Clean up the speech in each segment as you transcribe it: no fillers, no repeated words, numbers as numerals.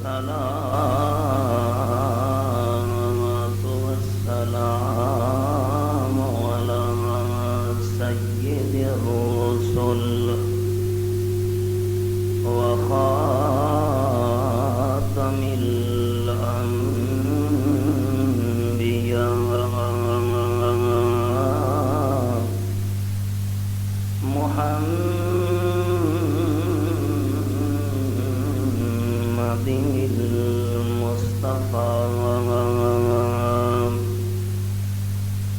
والسلام على سيد الرسل وخاتم الأنبياء محمد المصطفى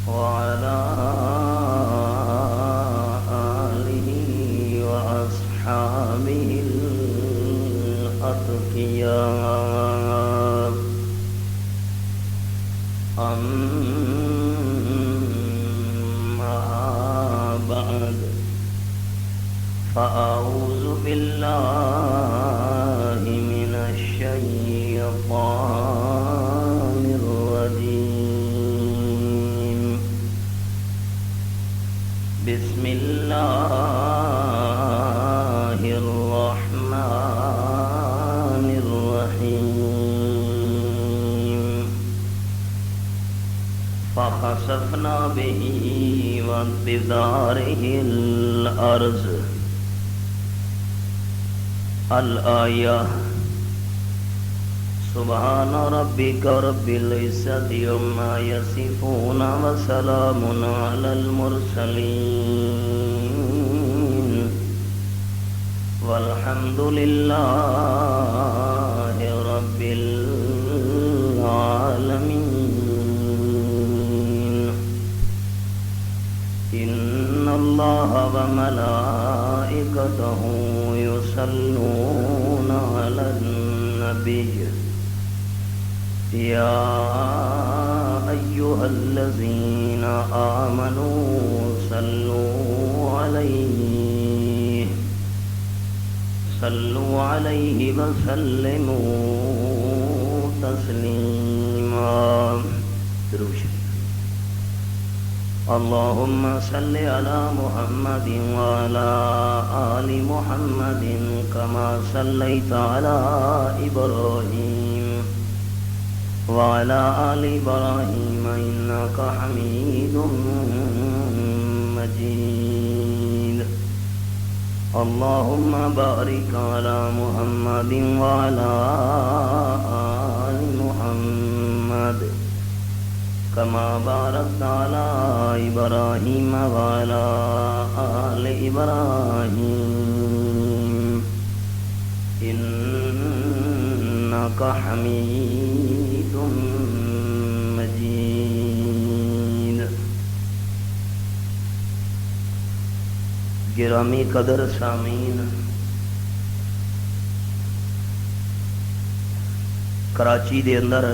وعلى آله وأصحابه الأتقياء أما بعد فأعوذ بالله من الشيطان الرجيم بسم الله الرحمن الرحيم فخسفنا به وبداره الأرض الآية سبحان ربك رب العزة عما يصفون وسلام على المرسلين والحمد لله رب العالمين إن الله وملائكته يصلون على النبي يا أيها الذين آمنوا صلوا عليه وسلموا تسليما. اللهم صل على محمد وعلى آل محمد كما صليت على إبراهيم وعلى آل إبراهيم إنك حميد مجيد. اللهم بارك على محمد وعلى آل محمد كما باركت على إبراهيم وعلى آل إبراهيم إنك حميد مجيد. گرامی قدر سامعین، کراچی دے اندر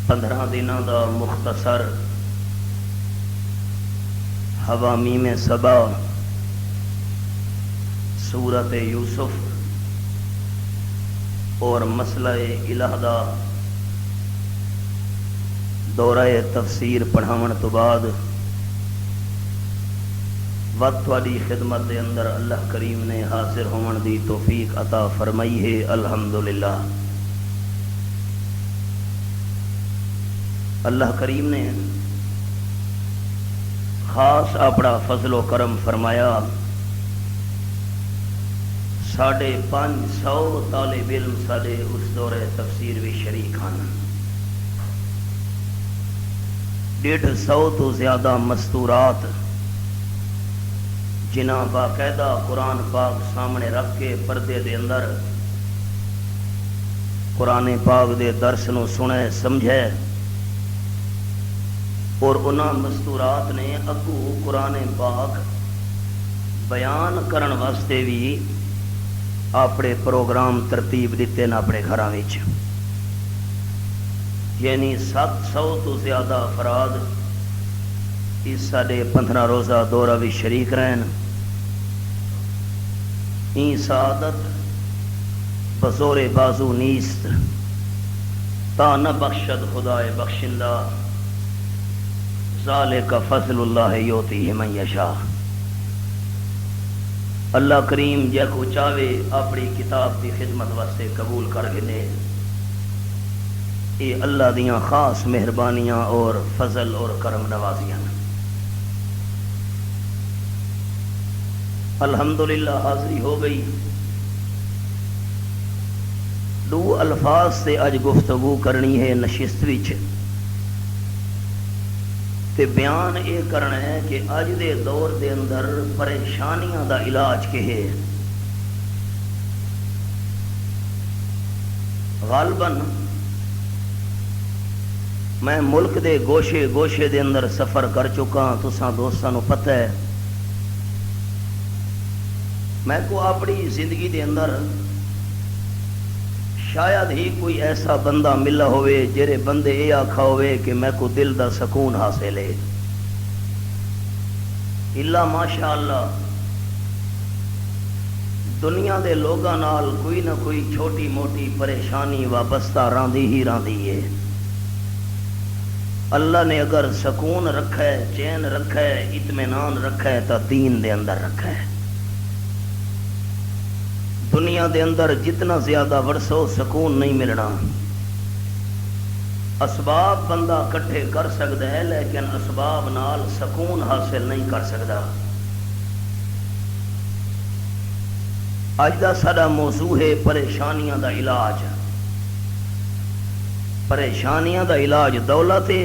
15 دنوں دا مختصر حوامیم سبا سورت یوسف اور مسئلہ الہ دا دورہ تفسیر پڑھاون تو بعد وقت والی خدمت دے اندر اللہ کریم نے حاضر ہون دی توفیق عطا فرمائی ہے. الحمدللہ. اللہ کریم نے خاص اپنا فضل و کرم فرمایا. 550 طالب علم سارے اس دورے تفسیر بھی شریک ہیں. 150 تو زیادہ مستورات جنہاں باقاعدہ قرآن پاک سامنے رکھ کے پردے دے اندر قرآن پاک دے درس نو سنے سمجھے اور انہاں مستورات نے اگو قرآن پاک بیان کرن واسطے بھی اپنے پروگرام ترتیب دیتے نا اپنے گھراں وچ. یعنی 700 تو زیادہ افراد اس ساڈے 15 روزہ دورہ بھی شریک رہن. این سعادت بزور بازو نیست تا نہ بخشد خدائے بخشندہ ذالک فضل اللہ یؤتیہ من یشاء. اللہ کریم جے کو چاہے اپنی کتاب کی خدمت واسطے قبول کر گئے. یہ اللہ دیاں خاص مہربانیاں اور فضل اور کرم نوازیاں. الحمدللہ حاضری ہو گئی. دو الفاظ سے اج گفتگو کرنی ہے نشست وچ، تے بیان یہ کرنا ہے کہ اج دے دور دے اندر پریشانیاں دا علاج کے ہے. غالباً میں ملک دے گوشے گوشے دے اندر سفر کر چکا ہاں. تساں دوستاں نو پتہ ہے میں کو اپنی زندگی دے اندر شاید ہی کوئی ایسا بندہ ملا ہوئے جڑے بندے یہ آکھا ہوئے کہ میں کو دل دا سکون حاصل ہے. الا ماشاءاللہ دنیا دے لوگاں نال کوئی نہ کوئی چھوٹی موٹی پریشانی وابستہ راندی ہی راندی ہے. اللہ نے اگر سکون رکھا ہے، چین رکھا ہے، اطمینان رکھا ہے تو دین دے اندر رکھا ہے. دنیا دے اندر جتنا زیادہ ورسو سکون نہیں ملنا. اسباب بندہ کٹھے کر سکتا ہے لیکن اسباب نال سکون حاصل نہیں کر سکتا. اج دا ساڈا موضوع ہے پریشانیاں دا علاج. پریشانیاں دا علاج دولت ہے.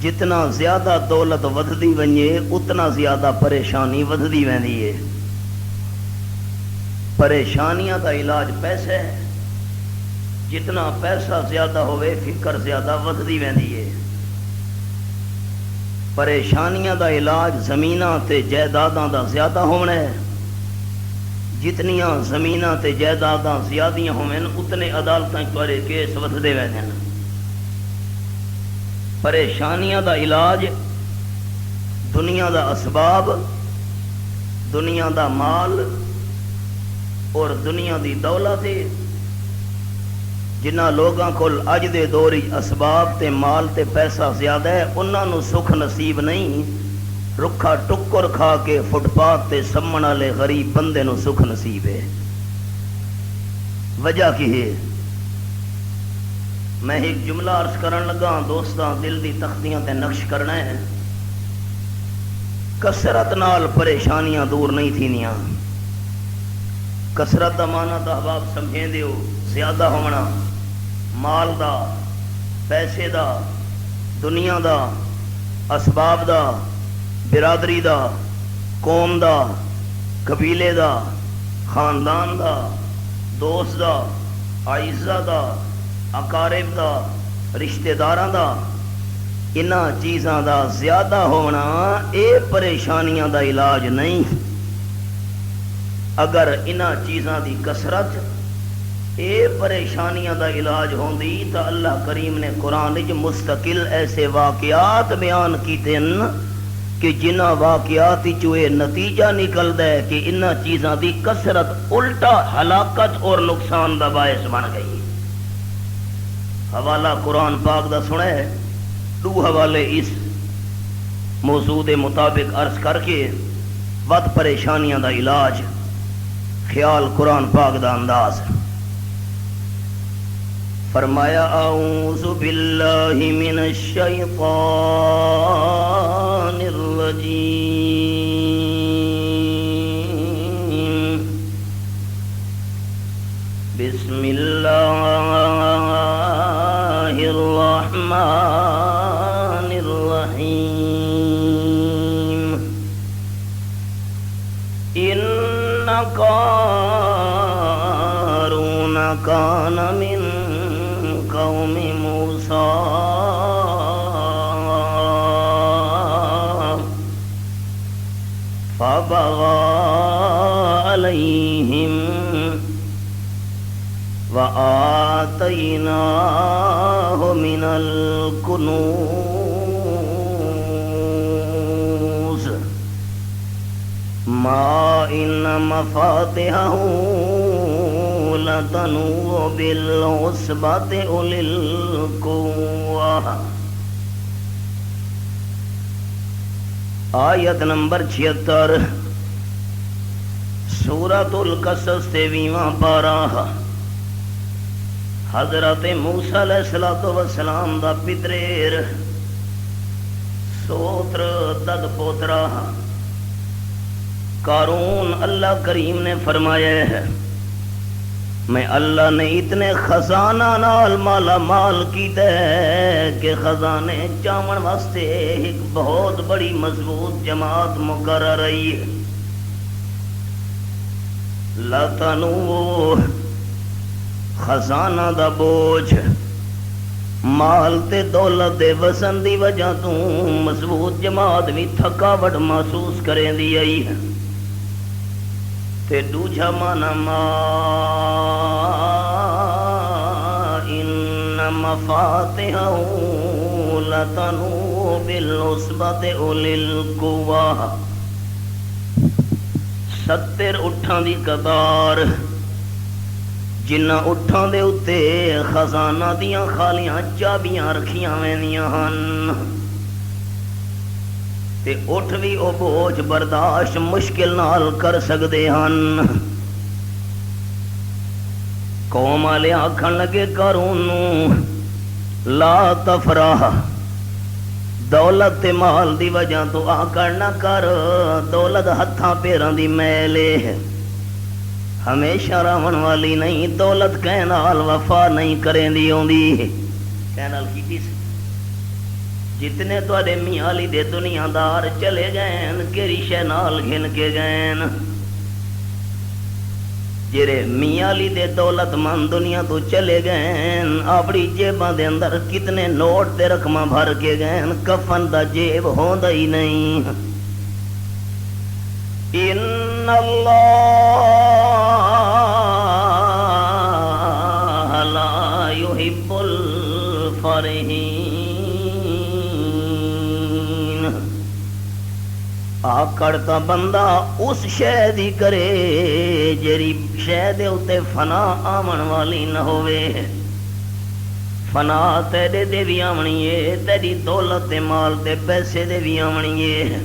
جتنا زیادہ دولت ودھدی ونجے اتنا زیادہ پریشانی ودھدی ویندی ہے. پریشانیاں دا علاج پیسہ ہے. جتنا پیسہ زیادہ ہوئے فکر زیادہ ودھدی ویندی ہے. پریشانیاں دا علاج زمیناں تے جائیداداں دا زیادہ ہونا ہے. جتنیاں زمیناں تے جائیداداں زیادیاں ہوئن اتنے عدالتاں چوارے کیس ودھدے ویندے. پریشانیاں دا علاج دنیا دا اسباب، دنیا دا مال اور دنیا دی دولت ہے. جنہ لوگاں کول اج دے دور اسباب تے مال تے پیسہ زیادہ ہے انہاں نو سکھ نصیب نہیں. رکھا ٹکر کھا کے فٹ پاتھ تے سمن والے غریب بندے نو سکھ نصیب ہے. وجہ کی ہے؟ میں ایک جملہ عرض کرن لگا دوستاں، دل دی تختیاں تے نقش کرنا ہے. کثرت نال پریشانیاں دور نہیں تھینیاں. کثرت دا معنی تو احباب سمجھیں دیو زیادہ ہونا مال دا، پیسے دا، دنیا دا، اسباب دا، برادری دا، قوم دا، قبیلے دا، خاندان دا، دوست دا، اعزہ دا، اقارب دا، رشتہ داراں دا. انہاں چیزاں دا زیادہ ہونا اے پریشانیاں دا علاج نہیں. اگر انہاں چیزاں دی کثرت اے پریشانیاں دا علاج ہوندی تو اللہ کریم نے قرآن وچ مستقل ایسے واقعات بیان کیتے ہیں کہ جنہ واقعات وچوں اے نتیجہ نکلدا ہے کہ انہاں چیزاں دی کثرت الٹا ہلاکت اور نقصان دا باعث بن گئی. حوالہ قرآن پاک دا سنا ہے. دو حوالے اس موضوع دے مطابق عرض کر کے ود پریشانیاں دا علاج خیال قرآن پاک دا انداز. فرمایا اعوذ باللہ من الشیطان الرجیم بسم اللہ الرحمن الرحیم. ان قارون کان من قوم موسیٰ فبغى علیہم وآتیناہ من الکنوز ما ان مفاتحہ لتنوء بالعصبۃ اولي القوہ. آیت نمبر 76. سورۃ القصص 23واں پارہ حضرت موسیٰ علیہ السلام دا پتریر سوتر دد پوترا قارون اللہ کریم نے فرمایا ہے میں اللہ نے اتنے خزانہ نال مالا مال کیتا ہے کہ خزانے چاون واسطے ایک بہت بڑی مضبوط جماعت مقرر رہی ہے. لا تنو خزانہ دا بوجھ مال تے دولت دے وسن دی وجہ تو مضبوط جماعت بھی تھکاوٹ محسوس کریں دی آئی ہے. تے دوجا مانا ما ان مفاتحہ لتنو بالعصبۃ اولی القویٰ 70 اٹھاں دی قطار جنہ اٹھاں دے اتے خزانہ دیاں خالیاں چابیاں رکھیاں ویندیاں ہن تے اٹھ بھی او بوجھ برداشت مشکل نال کر سکدے ہن. قوم والے آکھن لگے قارون لا تفرح دولت تے مال دی وجہ تو آکڑ نہ کر دولت ہتھاں پیراں دی میلے ہمیشہ رہن والی نہیں دولت کہہ نال وفا نہیں کریں دی ہوندی کہہ نال کیتی سی. جتنے تواڈے میاں علی دے دنیا دار چلے گئے کیڑی شے نال گھن کے گئے جڑے میاں علی دے دولت مند دنیا تو چلے گئے اپنی جیباں دے اندر کتنے نوٹ تے رقماں بھر کے گئے کفن دا جیب ہوندا ہی نہیں. ان اللہ لا يحب الفرحین آکڑتا بندہ اس شے دی کرے جیڑی شے دے اتے فنا آمن والی نہ ہوئے. فنا تیرے دے بھی آمنی ہے تیری دولت تے مال تے پیسے دے بھی آمنی ہے.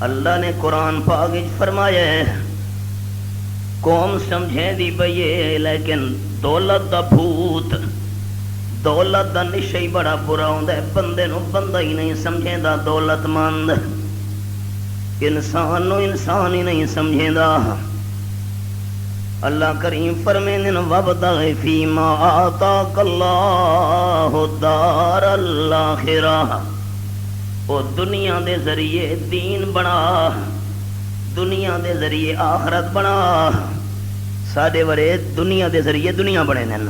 اللہ نے قرآن پاک وچ فرمایا ہے قوم سمجھے دی بھئی لیکن دولت دا بھوت دولت دا نشہ ہی بڑا برا ہوندا ہے. بندے نو بندہ ہی نہیں سمجھے دا دولت مند انسان نو انسان ہی نہیں سمجھے دا. اللہ کریم فرمیندے وابتغ فیما آتاک اللہ الدار الاخرہ او دنیا دے ذریعے دین بنا دنیا دے ذریعے آخرت بنا. ساڈے ورے دنیا دے ذریعے دنیا بنے نن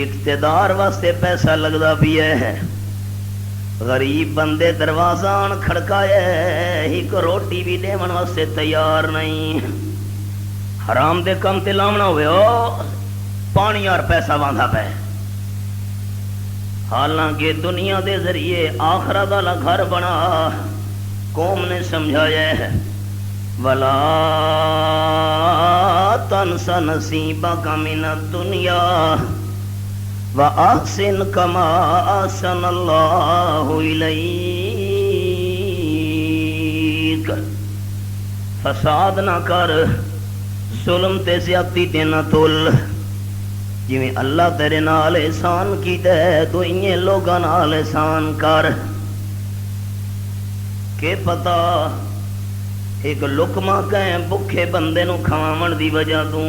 اقتدار واسطے پیسہ لگدا پیا ہے. غریب بندے دروازہ آن کھڑکایا ایک روٹی بھی دیون واسطے تیار نہیں. حرام دے کم تے لاونا ہوئے او پانی اور پیسہ واندا پے. حالانکہ دنیا دے ذریعے آخرت والا گھر بنا قوم نے سمجھایا ہے ولا تنس نصیبک من الدنیا وَأَحْسِنْ كَمَا أَحْسَنَ اللَّهُ إِلَيْكَ فساد نہ کر ظلم تے زیادتی تے نہ تول جویں اللہ تیرے نال احسان کیتا ہے تو انہیں لوگاں نال احسان کر. کہ پتا ایک لقمہ کہیں بکھے بندے نو کھاون دی وجہ تو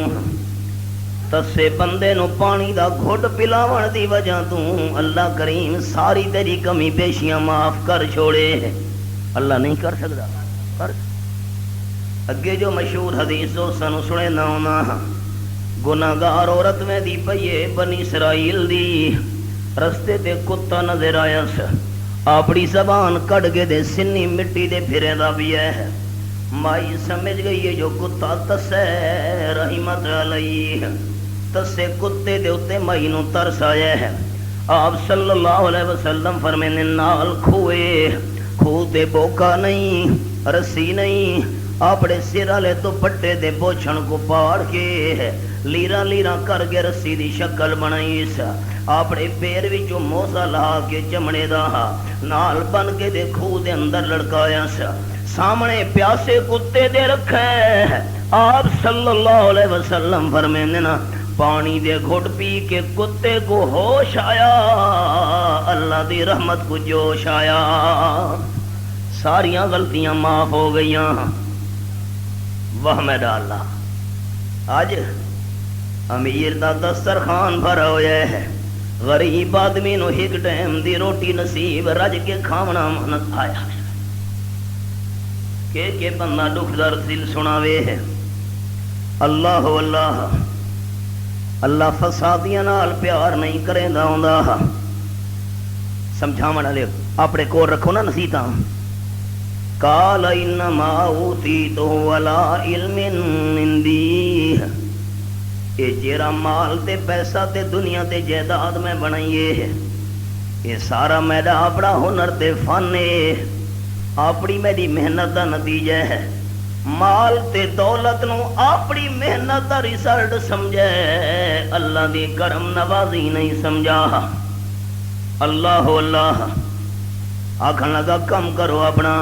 تسے بندے نو پانی دا گھٹ پلاون دی وجہ تو اللہ کریم ساری تیری کمی پیشیاں معاف کر چھوڑے. اللہ نہیں کر سکتا کر. اگے جو مشہور حدیث ہو سانو سنے نہ ہونا گناہگار عورت میں دی پئیے بنی اسرائیل دی رستے تے کتا نظر آیا سا اپنی زبان کٹ کے دے سنی مٹی دے پھرے دا بھی ہے. مائی سمجھ گئی ہے جو کتا تسے رحمت علیہ تسے کتے دے اتے مائی نو ترس آیا ہے. آپ صلی اللہ علیہ وسلم فرمینے نال کھوئے کھوتے بوکا نہیں رسی نہیں اپنے سر والے تو پٹے دے بوچھن کو پاڑ کے لیرا لیرا کر کے رسی دی شکل بنائی سا اپنے پیر وچوں موزہ لا کے چمڑے دا نال بن کے دے کھو دے اندر لڑکایا سا سامنے پیاسے کتے دے رکھے، آپ صلی اللہ علیہ وسلم فرمائیں نا پانی دے گھٹ پی کے کتے کو ہوش آیا، اللہ دی رحمت کو جوش آیا، ساریاں غلطیاں معاف ہو گئیاں۔ واہ میرا اللہ، آج امیر دا دسترخوان بھرا ہویا ہے، غریب آدمی نو ایک ٹائم دی روٹی نصیب، رج کے کھاونا من آیا کہ بندہ دکھ درد دل سناوے ہے۔ اللہ اللہ اللہ فسادیاں نال پیار نہیں کریندا ہوندا، سمجھاون والے اپنے کول رکھو نا نصیحتاں۔ قال انما اوتیتہ علی علم عندی، اے جیرا مال تے پیسہ تے دنیا تے جائیداد میں بنائیے، یہ سارا میرا اپنا ہنر تے فن ہے، اپنی میری محنت دا نتیجہ ہے۔ مال تے دولت نو اپنی محنت دا رزلٹ سمجھے، اللہ دی کرم نوازی نہیں سمجھا۔ اللہ اللہ آکھن لگا کم کرو اپنا۔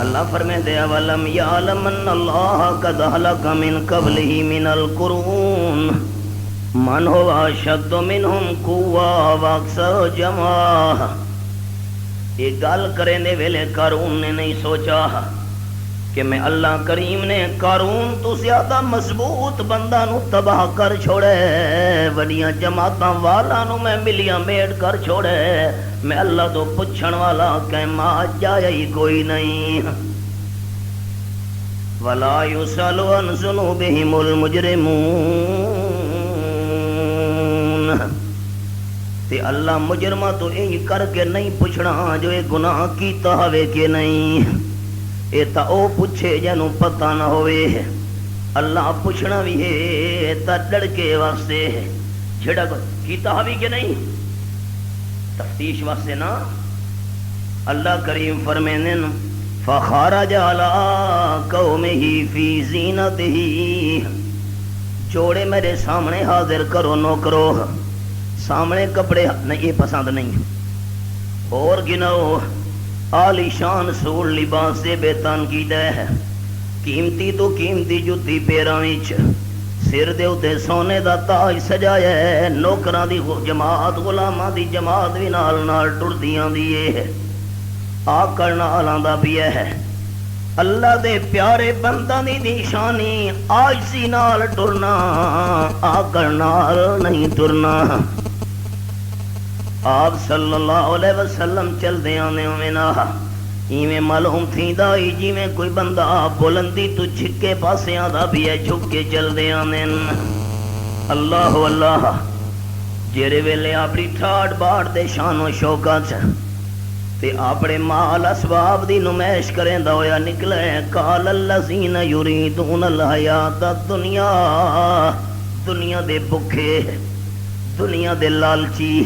اللہ فرمائے دے ولم یعلم ان اللہ قد اہلک من قبلہ من القرون من هو اشد منہم قوہ واکثر جمع۔ یہ گل کرنے ویلے قارون نے نہیں سوچا کہ میں اللہ کریم نے قارون تو زیادہ مضبوط بندہ نو تباہ کر چھوڑے، وڈیاں جماعتاں والا نو میں ملیاں میٹ کر چھوڑے، میں اللہ تو پوچھن والا کہ ماں جایا ہی کوئی نہیں۔ ولا یسأل عن ذنوبہم المجرمون، تے اللہ مجرمہ تو یہی کر کے نہیں پوچھنا جو یہ گناہ کیتا ہوئے کہ نہیں، یہ تا او پوچھے جنوں پتہ نہ ہوئے۔ اللہ پوچھنا بھی ہے تا ڈر کے واسطے، جھڑا کیتا ہوئے کہ نہیں، تفتیش واسطے نا۔ اللہ کریم فرمائیں فخرج علی قومہ فی زینتہ، جوڑے میرے سامنے حاضر کرو نوکرو، سامنے کپڑے نہیں یہ پسند نہیں، اور گنو عالی شان سور لباس سے بے تنقید ہے، قیمتی تو قیمتی جُتی پیراں وچ، سر دے اُتے سونے دا تاج سجایا ہے، نوکراں دی جماعت غلاماں دی جماعت بھی نال نال ٹردی آندی ہے، آکڑ نال آندا پیا ہے۔ اللہ دے پیارے بندہ دی نشانی عاجزی نال ٹرنا، آکڑ نال نہیں ٹرنا۔ آپ صلی اللہ علیہ وسلم چل دے آنے ہوئے نا، ایویں معلوم تھی دائی جی میں کوئی بندہ بلندی تو جھکے پاسے آدھا بھی ہے، جھک کے چل دے آنے۔ اللہ اللہ جیرے ویلے اپنی ٹھاٹ باٹ دے شان و شوکت تے اپنے مال اسباب دی نمائش کریں دا ہویا نکلے، قال الذین یریدون الحیات الدنیا، دنیا دے بکھے، دنیا دے لالچی،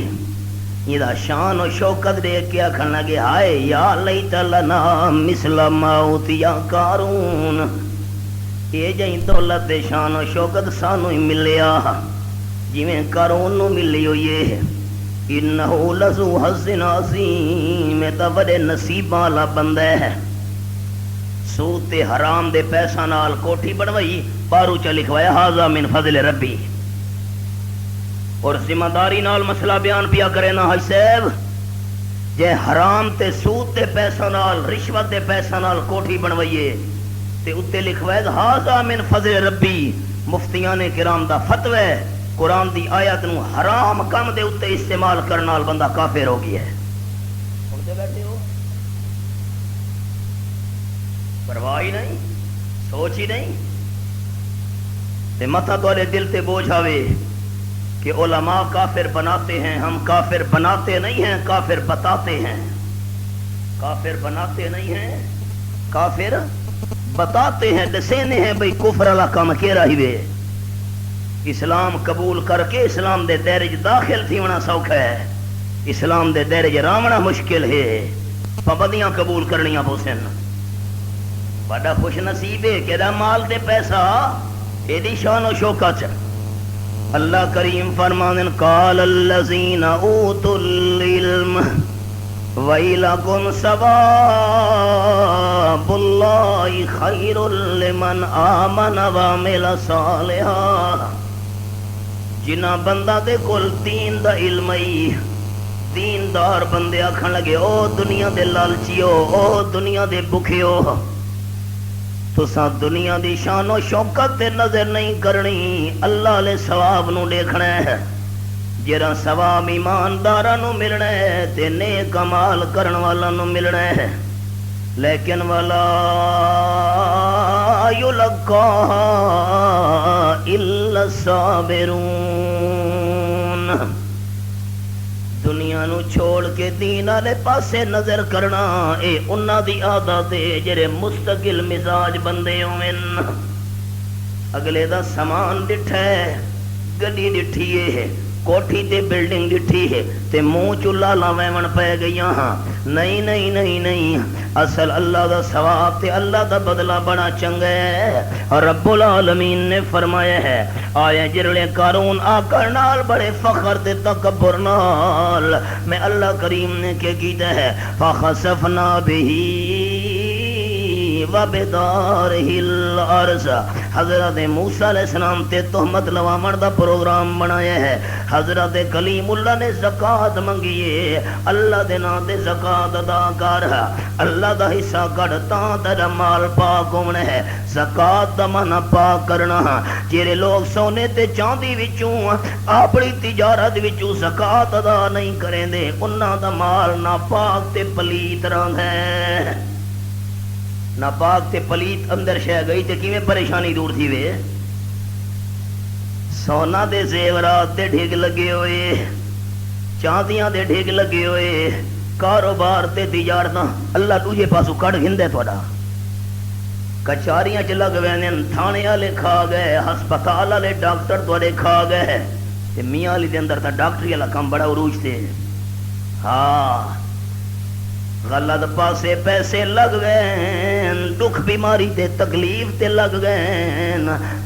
یہ شان و شوکت دے کے آکھن لگے ہائے یا لیت لنا مثل ما اوتی قارون، یہ جائیں دولت دے شان و شوکت سانو ہی ملیا جویں قارون نو ملی ہوئی ہے۔ انہو لذو حظ عظیم، میں تا بڑے نصیب والا بندہ ہے۔ سود تے حرام دے پیسہ نال کوٹھی بنوائی، بارو چا لکھوایا ھذا من فضل ربی، اور ذمہ داری نال مسئلہ بیان پیا کرے نا حج صاحب، جے حرام تے سود تے پیسہ نال رشوت دے پیسہ نال کوٹھی بنوائیے تے اتے لکھوائے ھذا من فضل ربی، مفتیان کرام دا فتوی ہے، قرآن دی آیت نو حرام کم دے اتے استعمال کرنال بندہ کافر ہو گیا ہے۔ سنتے بیٹھے ہو، پرواہ ہی نہیں، سوچ ہی نہیں، تے متھا تواڈے دل تے بوجھ آوے کہ علماء کافر بناتے ہیں، ہم کافر بناتے نہیں ہیں، کافر بتاتے ہیں، کافر بناتے نہیں ہیں، کافر بتاتے ہیں، دسینے ہیں بھئی کفر والا کام کیرا ہی وے، اسلام قبول کر کے اسلام دے دائرے داخل تھی ہونا سوکھا ہے، اسلام دے دائرے راونا مشکل ہے، پابندیاں قبول کرنیاں پوسن، بڑا خوش نصیب ہے کہ دا مال دے پیسہ ایدی شان و شوکت۔ اللہ کریم فرمانن قال الذین اوتوا العلم، وَإِلَكُمْ ثَوَابُ اللَّهِ خَيْرٌ لِمَنْ آمَنَ وَعَمِلَ صَالِحًا۔ جنہ بندہ دے کول دین دا علم ہی دیندار بندے آکھن لگے او دنیا دے لالچیو، او دنیا دے بکھیو، تساں دنیا دی شان و شوکت تے نظر نہیں کرنی، اللہ لے ثواب نو دیکھنا ہے۔ جرا ثواب ایمانداراں نو ملنا ہے تے نیک عمل کرن والا نو ملنا ہے، لیکن ولا یلقاها الا الصابرون۔ دنیا نو چھوڑ کے دین والے پاسے نظر کرنا اے انہاں دی عادت ہے جڑے مستقل مزاج بندے ہوئن۔ اگلے دا سامان ڈٹھا ہے، گڈی ڈٹھی ہے، کوٹھی تے بلڈنگ ڈٹھی ہے تے منہ چلا لاویون پے گئیاں ہاں۔ نہیں نہیں نہیں نہیں، اصل اللہ دا ثواب تے اللہ دا بدلہ بڑا چنگا ہے۔ اور رب العالمین نے فرمایا ہے آیا جرلے قارون آکر نال بڑے فخر تے تکبر نال میں اللہ کریم نے کیا کیتا ہے فخسفنا بہی وبدارہ الارض۔ حضرت موسیٰ علیہ السلام تے تہمت لوامن دا پروگرام بنایا ہے۔ حضرت کلیم اللہ نے زکات منگیے، اللہ دے نام تے زکات ادا کر، اللہ دا حصہ کٹ تاں تیرا مال پاک ہونا ہے۔ زکات دا معنی پاک کرنا، جڑے لوگ سونے تے چاندی وچوں اپنی تجارت وچوں زکات ادا نہیں کریں دے انہاں دا مال ناپاک تے پلیت رہندا ہے۔ ناپاک تے پلیت اندر شہ گئی تے کیویں پریشانی دور تھی وے۔ سونا دے زیورات دے ڈھگ لگے ہوئے، چاندیاں دے ڈھگ لگے ہوئے، کاروبار تے تجارتاں اللہ تجھے پاسو کٹ گھندے تھوڑا۔ کچاریاں چ لگ ویندے، تھانے والے کھا گئے، ہسپتال والے ڈاکٹر تواڈے کھا گئے تے میاں علی دے اندر تا ڈاکٹری والا کام بڑا عروج تے۔ ہاں غلط پاسے پیسے لگ گئے، دکھ بیماری تے تکلیف تے لگ گئے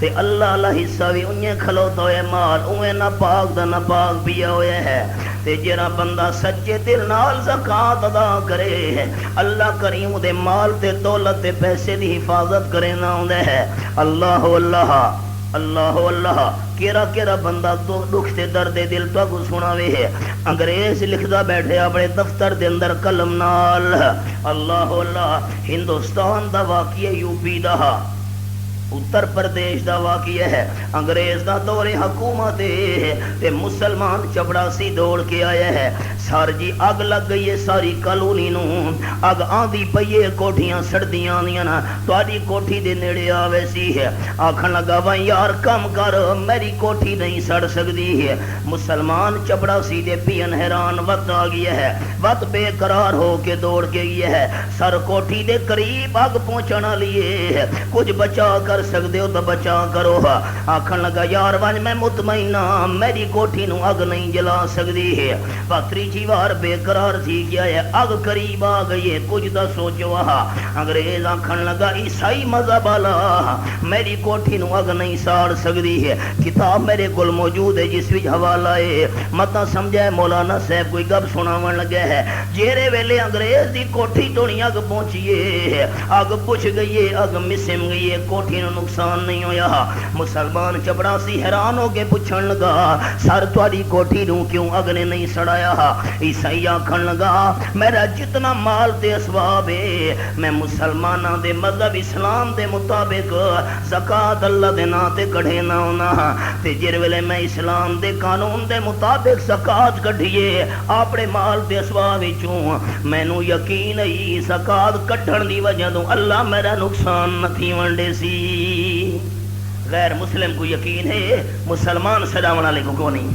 تے اللہ اللہ حصہ بھی انہیں کھلوتا ہوئے مال اویں نہ پاک دا نہ پاک پیا ہوئے ہے۔ تے جرا بندہ سچے دل نال زکات ادا کرے اللہ کریم دے مال تے دولت تے پیسے دی حفاظت کرے نہ ہوندا ہے۔ اللہ اللہ اللہ اللہ کیرا کیرا بندہ دکھ تے درد دل تو کو سناوے ہے۔ انگریز لکھدا بیٹھے اپنے دفتر دے اندر قلم نال، اللہ اللہ ہندوستان دا واقعہ یو پی دا، اتر پردیش دا واقعہ ہے۔ انگریز دا دور حکومت تے مسلمان چپڑاسی دوڑ کے آیا ہے، سر جی اگ لگ گئی ہے ساری کالونی نو، اگ آندی پئی ہے، کوٹھیاں سڑدیاں آندیاں نا، تہاڈی کوٹھی دے نیڑے آوے سی ہے، آکھن لگا وا یار کم کر میری کوٹھی نہیں سڑ سکدی ہے۔ مسلمان چپڑاسی دے پین حیران وقت آ گیا ہے، وقت بے قرار ہو کے دوڑ کے گیا ہے، سر کوٹھی دے قریب اگ پہنچن والی ہے، کچھ بچا کر سکدے ہو تو بچا کرو۔ آکھن لگا یار ونج میں مطمئن ہاں میری کوٹھی نو اگ نہیں جلا سکدی ہے، پتری جی وار بے قرار تھی کیا ہے، اگ قریب آ گئی ہے، کچھ دا سوچو۔ انگریز آکھن لگا عیسائی مذہب والا میری کوٹھی نو اگ نہیں ساڑ سکدی ہے، کتاب میرے کول موجود ہے جس وچ حوالہ ہے، متا سمجھائے مولانا صاحب کوئی گپ سناون لگا ہے۔ جیرے ویلے انگریز دی کوٹھی تو اگ پہنچیے، اگ بجھ گئی ہے، اگ مسم گئی ہے، کوٹھی نو نقصان نہیں ہویا۔ مسلمان چپڑاسی حیران ہو کے پوچھن لگا سر تہاڈی کوٹھی نو کیوں اگ نے نہیں سڑایا؟ عیسائی آکھن لگا میرا جتنا مال تے اسباب ہے میں مسلماناں دے مذہب اسلام دے مطابق زکات اللہ دے نام تے کڈھے نہ ہونا، تے جر ویلے میں اسلام دے قانون دے مطابق زکات کڈھیے اپنے مال تے اسباب وچوں مینوں یقین ہے زکات کڈھن دی وجہ تو اللہ میرا نقصان نہ تھی ونڈے سی۔ غیر مسلم کو یقین ہے، مسلمان سجاون والے کو نہیں۔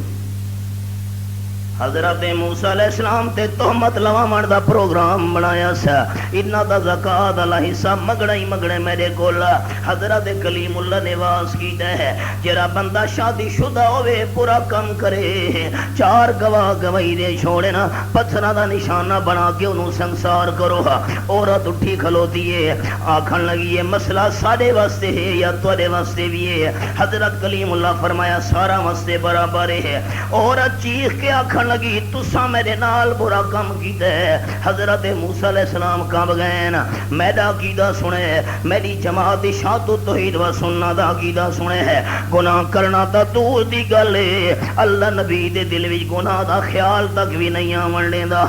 حضرت موسیٰ علیہ السلام تے تہمت لواون دا پروگرام بنایا سا، انہاں دا زکات والا حصہ مگڑا ہی مگڑے میرے کول۔ حضرت کلیم اللہ نے واز کیتا ہے جڑا بندہ شادی شدہ ہوئے پورا کم کرے، چار گواہ گواہی دے چھوڑے نا، پتھراں دا نشانہ بنا کے انہوں سنسار کرو۔ عورت اٹھی کھلوتی ہے، آکھن لگی ہے مسئلہ ساڈے واسطے ہے یا تواڈے واسطے بھی ہے؟ حضرت کلیم اللہ فرمایا سارا واسطے برابر ہے۔ عورت چیخ کے آکھن آکھن لگی تساں میرے نال برا کم کیتا ہے. حضرت موسیٰ علیہ السلام کانب گئے نا. میرا عقیدہ سنے, میری جماعت اشاعت توحید و سنت دا عقیدہ سنے ہے. گناہ کرنا تا دور دی گل ہے, اللہ نبی دے دل وچ گناہ دا خیال تک بھی نہیں آون دیندا.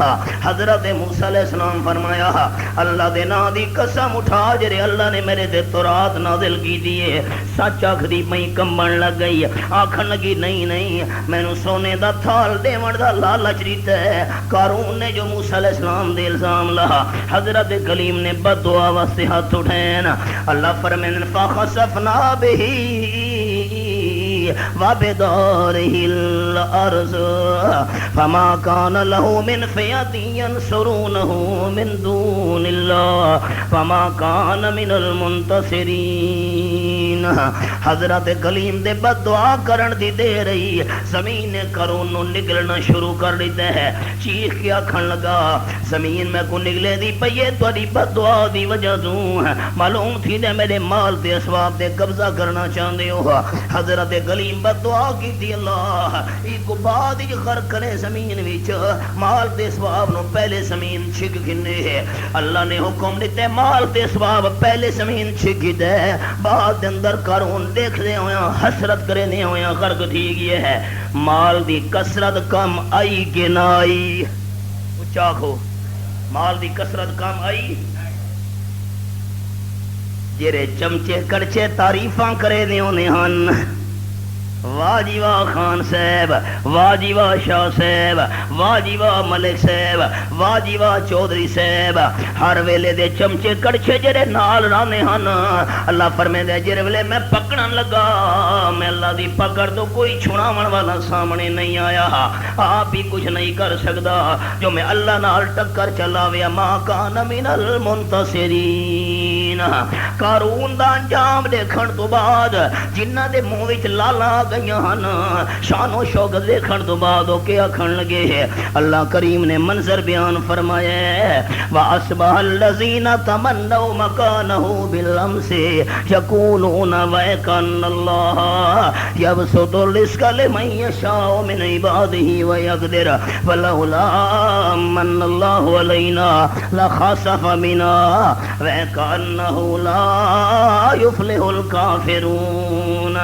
حضرت موسیٰ علیہ السلام فرمایا اللہ دے نام دی قسم اٹھا جڑے اللہ نے میرے تے تورات نازل کی دیے سچ آکھدی پئی کمبن لگ گئی. آکھن لگی نہیں نہیں مینوں سونے دا تھال دیون دا لالچ دیتا ہے. قارون نے جو موسیٰ علیہ السلام دے الزام لا, حضرت کلیم نے بد دعا واسطے ہاتھ اٹھائے نا. اللہ فرمائے فخسفنا به وبداره الارض فما كان له من فئة ينصرونه من دون الله فما كان من المنتصرين. حضرت کلیم دے بد دعا کرن دی دے رہی, زمین نے قارون نو نکلنا شروع کر دیتا ہے. چیخ کے آکھن لگا زمین میں کو نکلے دی پئی تہاڈی بد دعا دی وجہ تو معلوم تھی نے میرے مال تے اسباب تے قبضہ کرنا چاہندے ہو. حضرت کلیم بد دعا کیتی اللہ ایک بعد ہی غرق کرے زمین وچ, مال تے اسباب نو پہلے زمین چھک گھنے ہے. اللہ نے حکم دیتے مال تے اسباب پہلے زمین چھک دے, بعد اندر قارون دیکھ دے ہویا حسرت کرے نے ہویا غرق تھی گیا ہے. مال دی کثرت کم آئی کہ نہ آئی؟ اچھا کھو مال دی کثرت کم آئی؟ جڑے چمچے کڑچے تعریفاں کرے دے ہونے ہن, واہ جی واہ خان صاحب, واہ جی واہ شاہ صاحب, واہ جی واہ ملک صاحب, واہ جی واہ چودھری صاحب, ہر ویلے دے چمچے کڑچے جڑے نال رانے ہن. اللہ فرمائے جڑے ویلے میں پکڑن لگا میں اللہ دی پکڑ تو کوئی چھڑاون والا سامنے نہیں آیا, آپ ہی کچھ نہیں کر سکدا. جو میں اللہ نال ٹکر چلاویا ما کان من المنتصرین. قارون دا انجام دیکھن تو بعد جنہ دے منہ وچ لالا گئیاں ہن, شان و شوکت دیکھن تو بعد وہ کیا کھن لگے. اللہ کریم نے منظر بیان فرمایا وَأَصْبَحَ الَّذِينَ تَمَنَّوْا مَكَانَهُ بِالْأَمْسِ يَقُولُونَ وَيْكَنَّ اللَّهَ يَبْسُطُ الرِّزْقَ لِمَن يَشَاءُ مِنْ عِبَادِهِ وَيَقْدِرُ فَلَوْلَا مَنَّ اللَّهُ عَلَيْنَا لَخَسَفَ بِنَا وَيَكَأَنَّهُ لَا يُفْلِحُ الْكَافِرُونَ.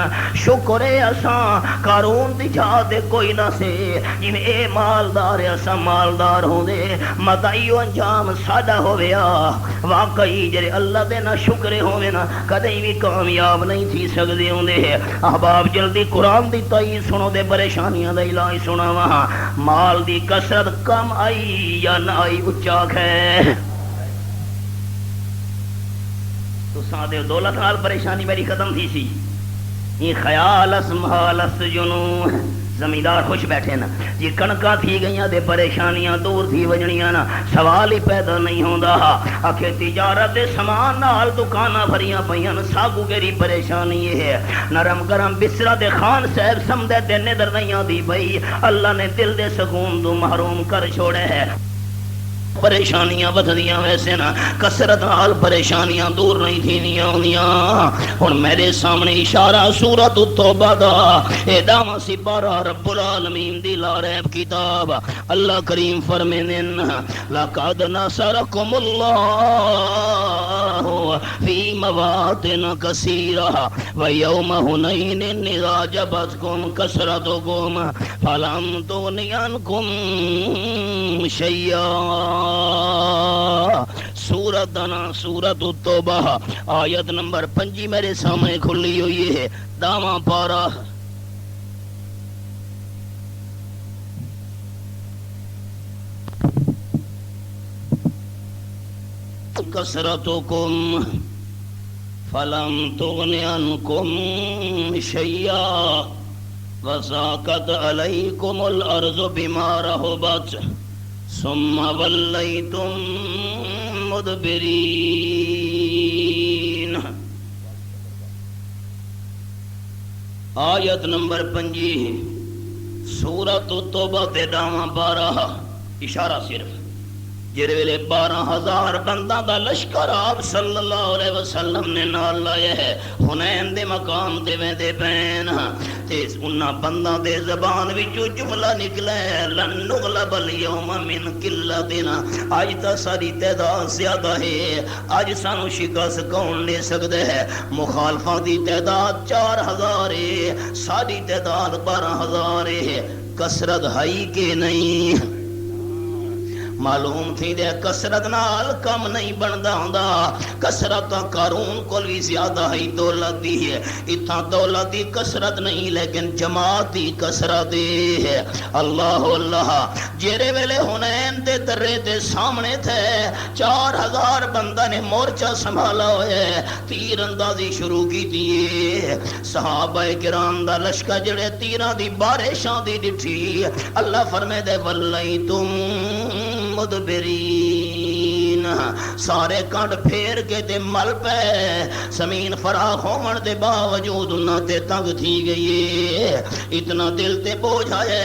شکر اساں قارون دی جہاد کوئی نہ سے جویں اے مالدار اساں مالدار ہوندے متائیو انجام ساڈا ہویا. واقعی جڑے اللہ دے نہ شکر ہوے نا کدی بھی کامیاب نہیں تھی سکدے ہوندے. احباب جلدی قرآن دی تائید سنو دے پریشانیاں دا علاج سناواں. مال دی کثرت کم آئی یا نہ آئی؟ اچا ہے تو سادے دولت نال پریشانی میری ختم تھی سی. یہ خیال اس محال اس جنوں زمیندار خوش بیٹھے نا جی کنکا تھی گئیاں دے پریشانیاں دور تھی وجنیاں نا, سوال ہی پیدا نہیں ہوندا. آکھے تجارت دے سامان نال دکاناں بھریاں پیاں, ساگو کیڑی پریشانی ہے؟ نرم گرم بسرا دے خان صاحب سمدے تے نظر نہیں آندی بھئی اللہ نے دل دے سکون تو محروم کر چھوڑے ہے. پریشانیاں بدھدیاں ویسے نا کثرت نال پریشانیاں دور نہیں تھینیاں ہوندیاں. ہن میرے سامنے اشارہ سورۃ التوبہ دا اے داواں سپارہ رب العالمین دی لاریب کتاب. اللہ کریم فرمیندے لقد نصرکم اللہ فی مواطن کثیرہ ویوم حنین اذ اعجبتکم کثرتکم فلم تغن عنکم شیئا. سورت دنا سورت التوبہ آیت نمبر 5 میرے سامنے کھلی ہوئی ہے. داواں پارا کثرتکم فلم تغن عنکم شیئا وضاقت علیکم الارض بما رحبت ثم ولیتم مدبرین. آیت نمبر 5 سورۃ التوبہ تے داواں 12 اشارہ صرف جڑے ویلے 12,000 بندہ دا لشکر آپ صلی اللہ علیہ وسلم نے نال لایا ہے حنین دے مقام تے ویندے پین تے انہاں بنداں دے زبان وچوں جملہ نکلے لن نغلب اليوم من قلتنا، اج تا ساری تعداد زیادہ ہے، اج سانو شکست کون لے سکدا ہے؟ مخالفاں دی تعداد 4000 ہے، ساری تعداد 12000 ہے، کثرت ہے کہ نہیں؟ معلوم تھی دے کسرت نال کم نہیں بندا ہوندا، کسرت قارون کول بھی زیادہ ہے دولت دی ہے، اتنا دولت دی کسرت نہیں لیکن جماعت دی کسرت ہے۔ اللہ اللہ، جیرے ویلے حنین دے درے دے سامنے تھے 4000 بندہ نے مورچہ سنبھالا ہوئے، تیر اندازی شروع کی دیئے، صحابہ کرام دا لشکر جڑے تیران دی بارشاں دی ڈٹھی، اللہ فرمے دے واللہی تم مدبرین، سارے کانڈ پھیر کے تے مل پے، زمین فراخ ہومن دے باوجود انہاں تے تنگ تھی گئی، اتنا دل تے بوجھ آئے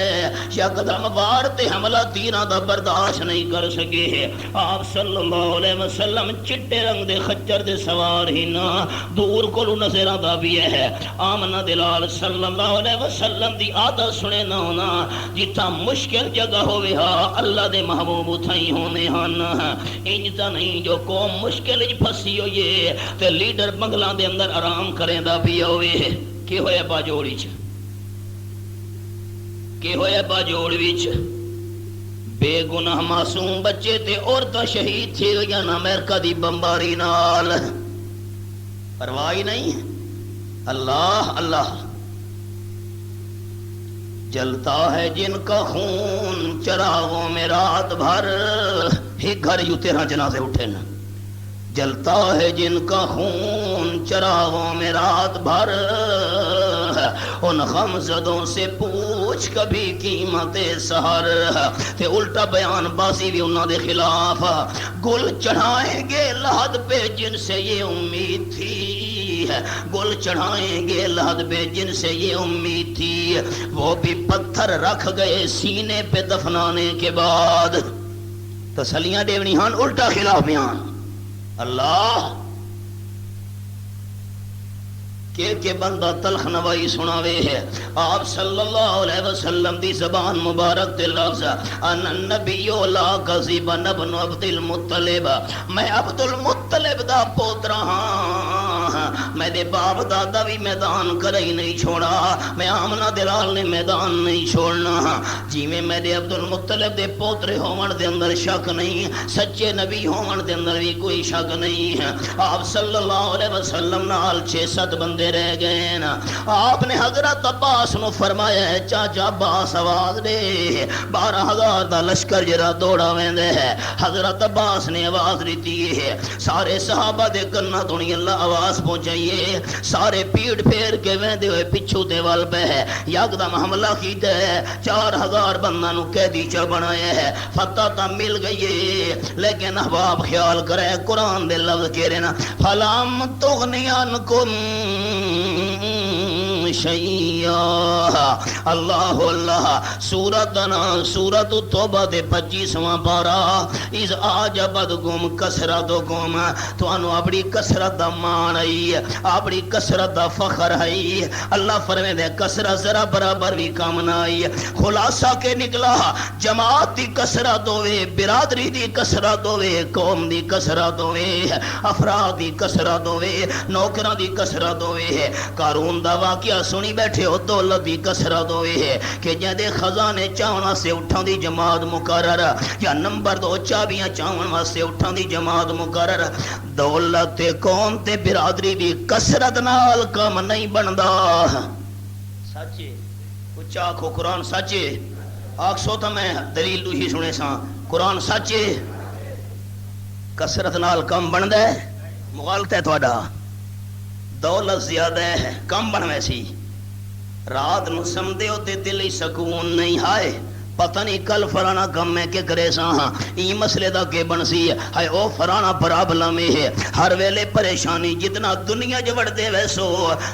یکدم وار تے حملہ تیران دا برداشت نہیں کر سکے۔ آپ صلی اللہ علیہ وسلم چٹے رنگ دے خچر دے سوار ہی نا، دور کولو نظر آندا بھی ہے، آمنہ دلال صلی اللہ علیہ وسلم دی عادت سنے نہ ہونا، جتنا مشکل جگہ ہوئے ہا اللہ دے محبوب اتھائی ہونے ہن، انجتا نہیں جو قوم مشکل اج پھسی ہوئے تے لیڈر بنگلہ دے اندر آرام کریں دا بھی ہوئے، کی ہوئے با جوڑی چھ، کی ہوئے با جوڑی چھ، بے گناہ معصوم بچے تے عورتاں شہید تھی گیا نا امریکہ دی بمباری نال، پرواہی نہیں۔ اللہ اللہ، جلتا ہے جن کا خون چراغوں میں رات بھر، ہی گھر یوں 13 جنازے اٹھے نا، جلتا ہے جن کا خون چراغوں میں رات بھر، ان غمزدوں سے پوچھ کبھی قیمت سحر، تے الٹا بیان بازی بھی انہوں دے خلاف، گل چڑھائیں گے لحد پہ جن سے یہ امید تھی، گل چڑھائیں گے لحد پہ جن سے یہ امید تھی، وہ بھی پتھر رکھ گئے سینے پہ دفنانے کے بعد، تسلیاں دیونی ہاں الٹا خلاف بیان۔ اللہ کہ بندہ تلخ نوائی سناوے ہے، آپ صلی اللہ علیہ وسلم دی زبان مبارک تے لفظ ان النبی لا کذب ابن عبد المطلب، میں عبد المطلب دا پوترا ہاں، میں دے باپ دادا بھی میدان کرئی نہیں چھوڑا، میں آمنہ دلال نے میدان نہیں چھوڑنا، جی میں دے عبد المطلب دے پوترے ہون دے اندر شک نہیں، سچے نبی ہون دے اندر بھی کوئی شک نہیں ہے۔ آپ صلی اللہ علیہ وسلم نال 6-7 بندے رہ گئے نا، آپ نے حضرت عباس نو فرمایا ہے چاچا عباس آواز دے، 12,000 دا لشکر جرا دوڑا ویندے ہے، حضرت عباس نے آواز دیتی ہے، سارے صحابہ دے کرنا تونی اللہ آواز پہنچائیے، سارے پیڑ پھیر کے ویندے ہوئے پچھو دے وال پہ ہے، یکدم حملہ کیتا ہے، 4,000 بندہ نو قیدی چا بنایا ہے، فتح تا مل گئی ہے، لیکن احباب خیال کرے قرآن دے لفظ کہہ رہے نا فَلَمْ تُغْنِيَنْكُمْ شیعہ، اللہ اللہ، سورت توبہ دے 25واں پارا، اس آجبتکم کثرتکم، توانو اپنی کثرت دا مان آئی، اپنی کثرت دا فخر آئی، اللہ فرمے دے کثرت ذرا برابر بھی کام نہ آئی، خلاصہ کے نکلا جماعت دی کثرت ہوئے، برادری دی کثرت ہوئے، قوم دی کثرت ہوئے، افراد دی کثرت ہوئے، نوکران دی کثرت ہوئے، قارون دا واقعہ سنی بیٹھے ہو، دولت دی کثرت ہوئے کہ جدے خزانے چاونا سے اٹھان دی جماعت مقرر، یا نمبر 2 چابیاں چاونا سے اٹھان دی جماعت مقرر، دولت قوم تے برادری دی کثرت نال کم نہیں بندا۔ سچے اچھا آکھو قرآن سچے، آکھ سو تا میں دلیل دوشی سنے ساں، قرآن سچے، کثرت نال کم بندا ہے، مغالطہ ہے توڑا، دولت زیادہ ہے کم بن ویسی، رات نو سمدے ہوتے دل ہی سکون نہیں، ہائے پتہ نہیں کل فرانا کم میں کہ کرے سا ہاں، ای مسئلے دا کے بن سی ہے، او فرانا پرابلم ہے، ہر ویلے پریشانی جتنا دنیا جو وڑ دے ویسو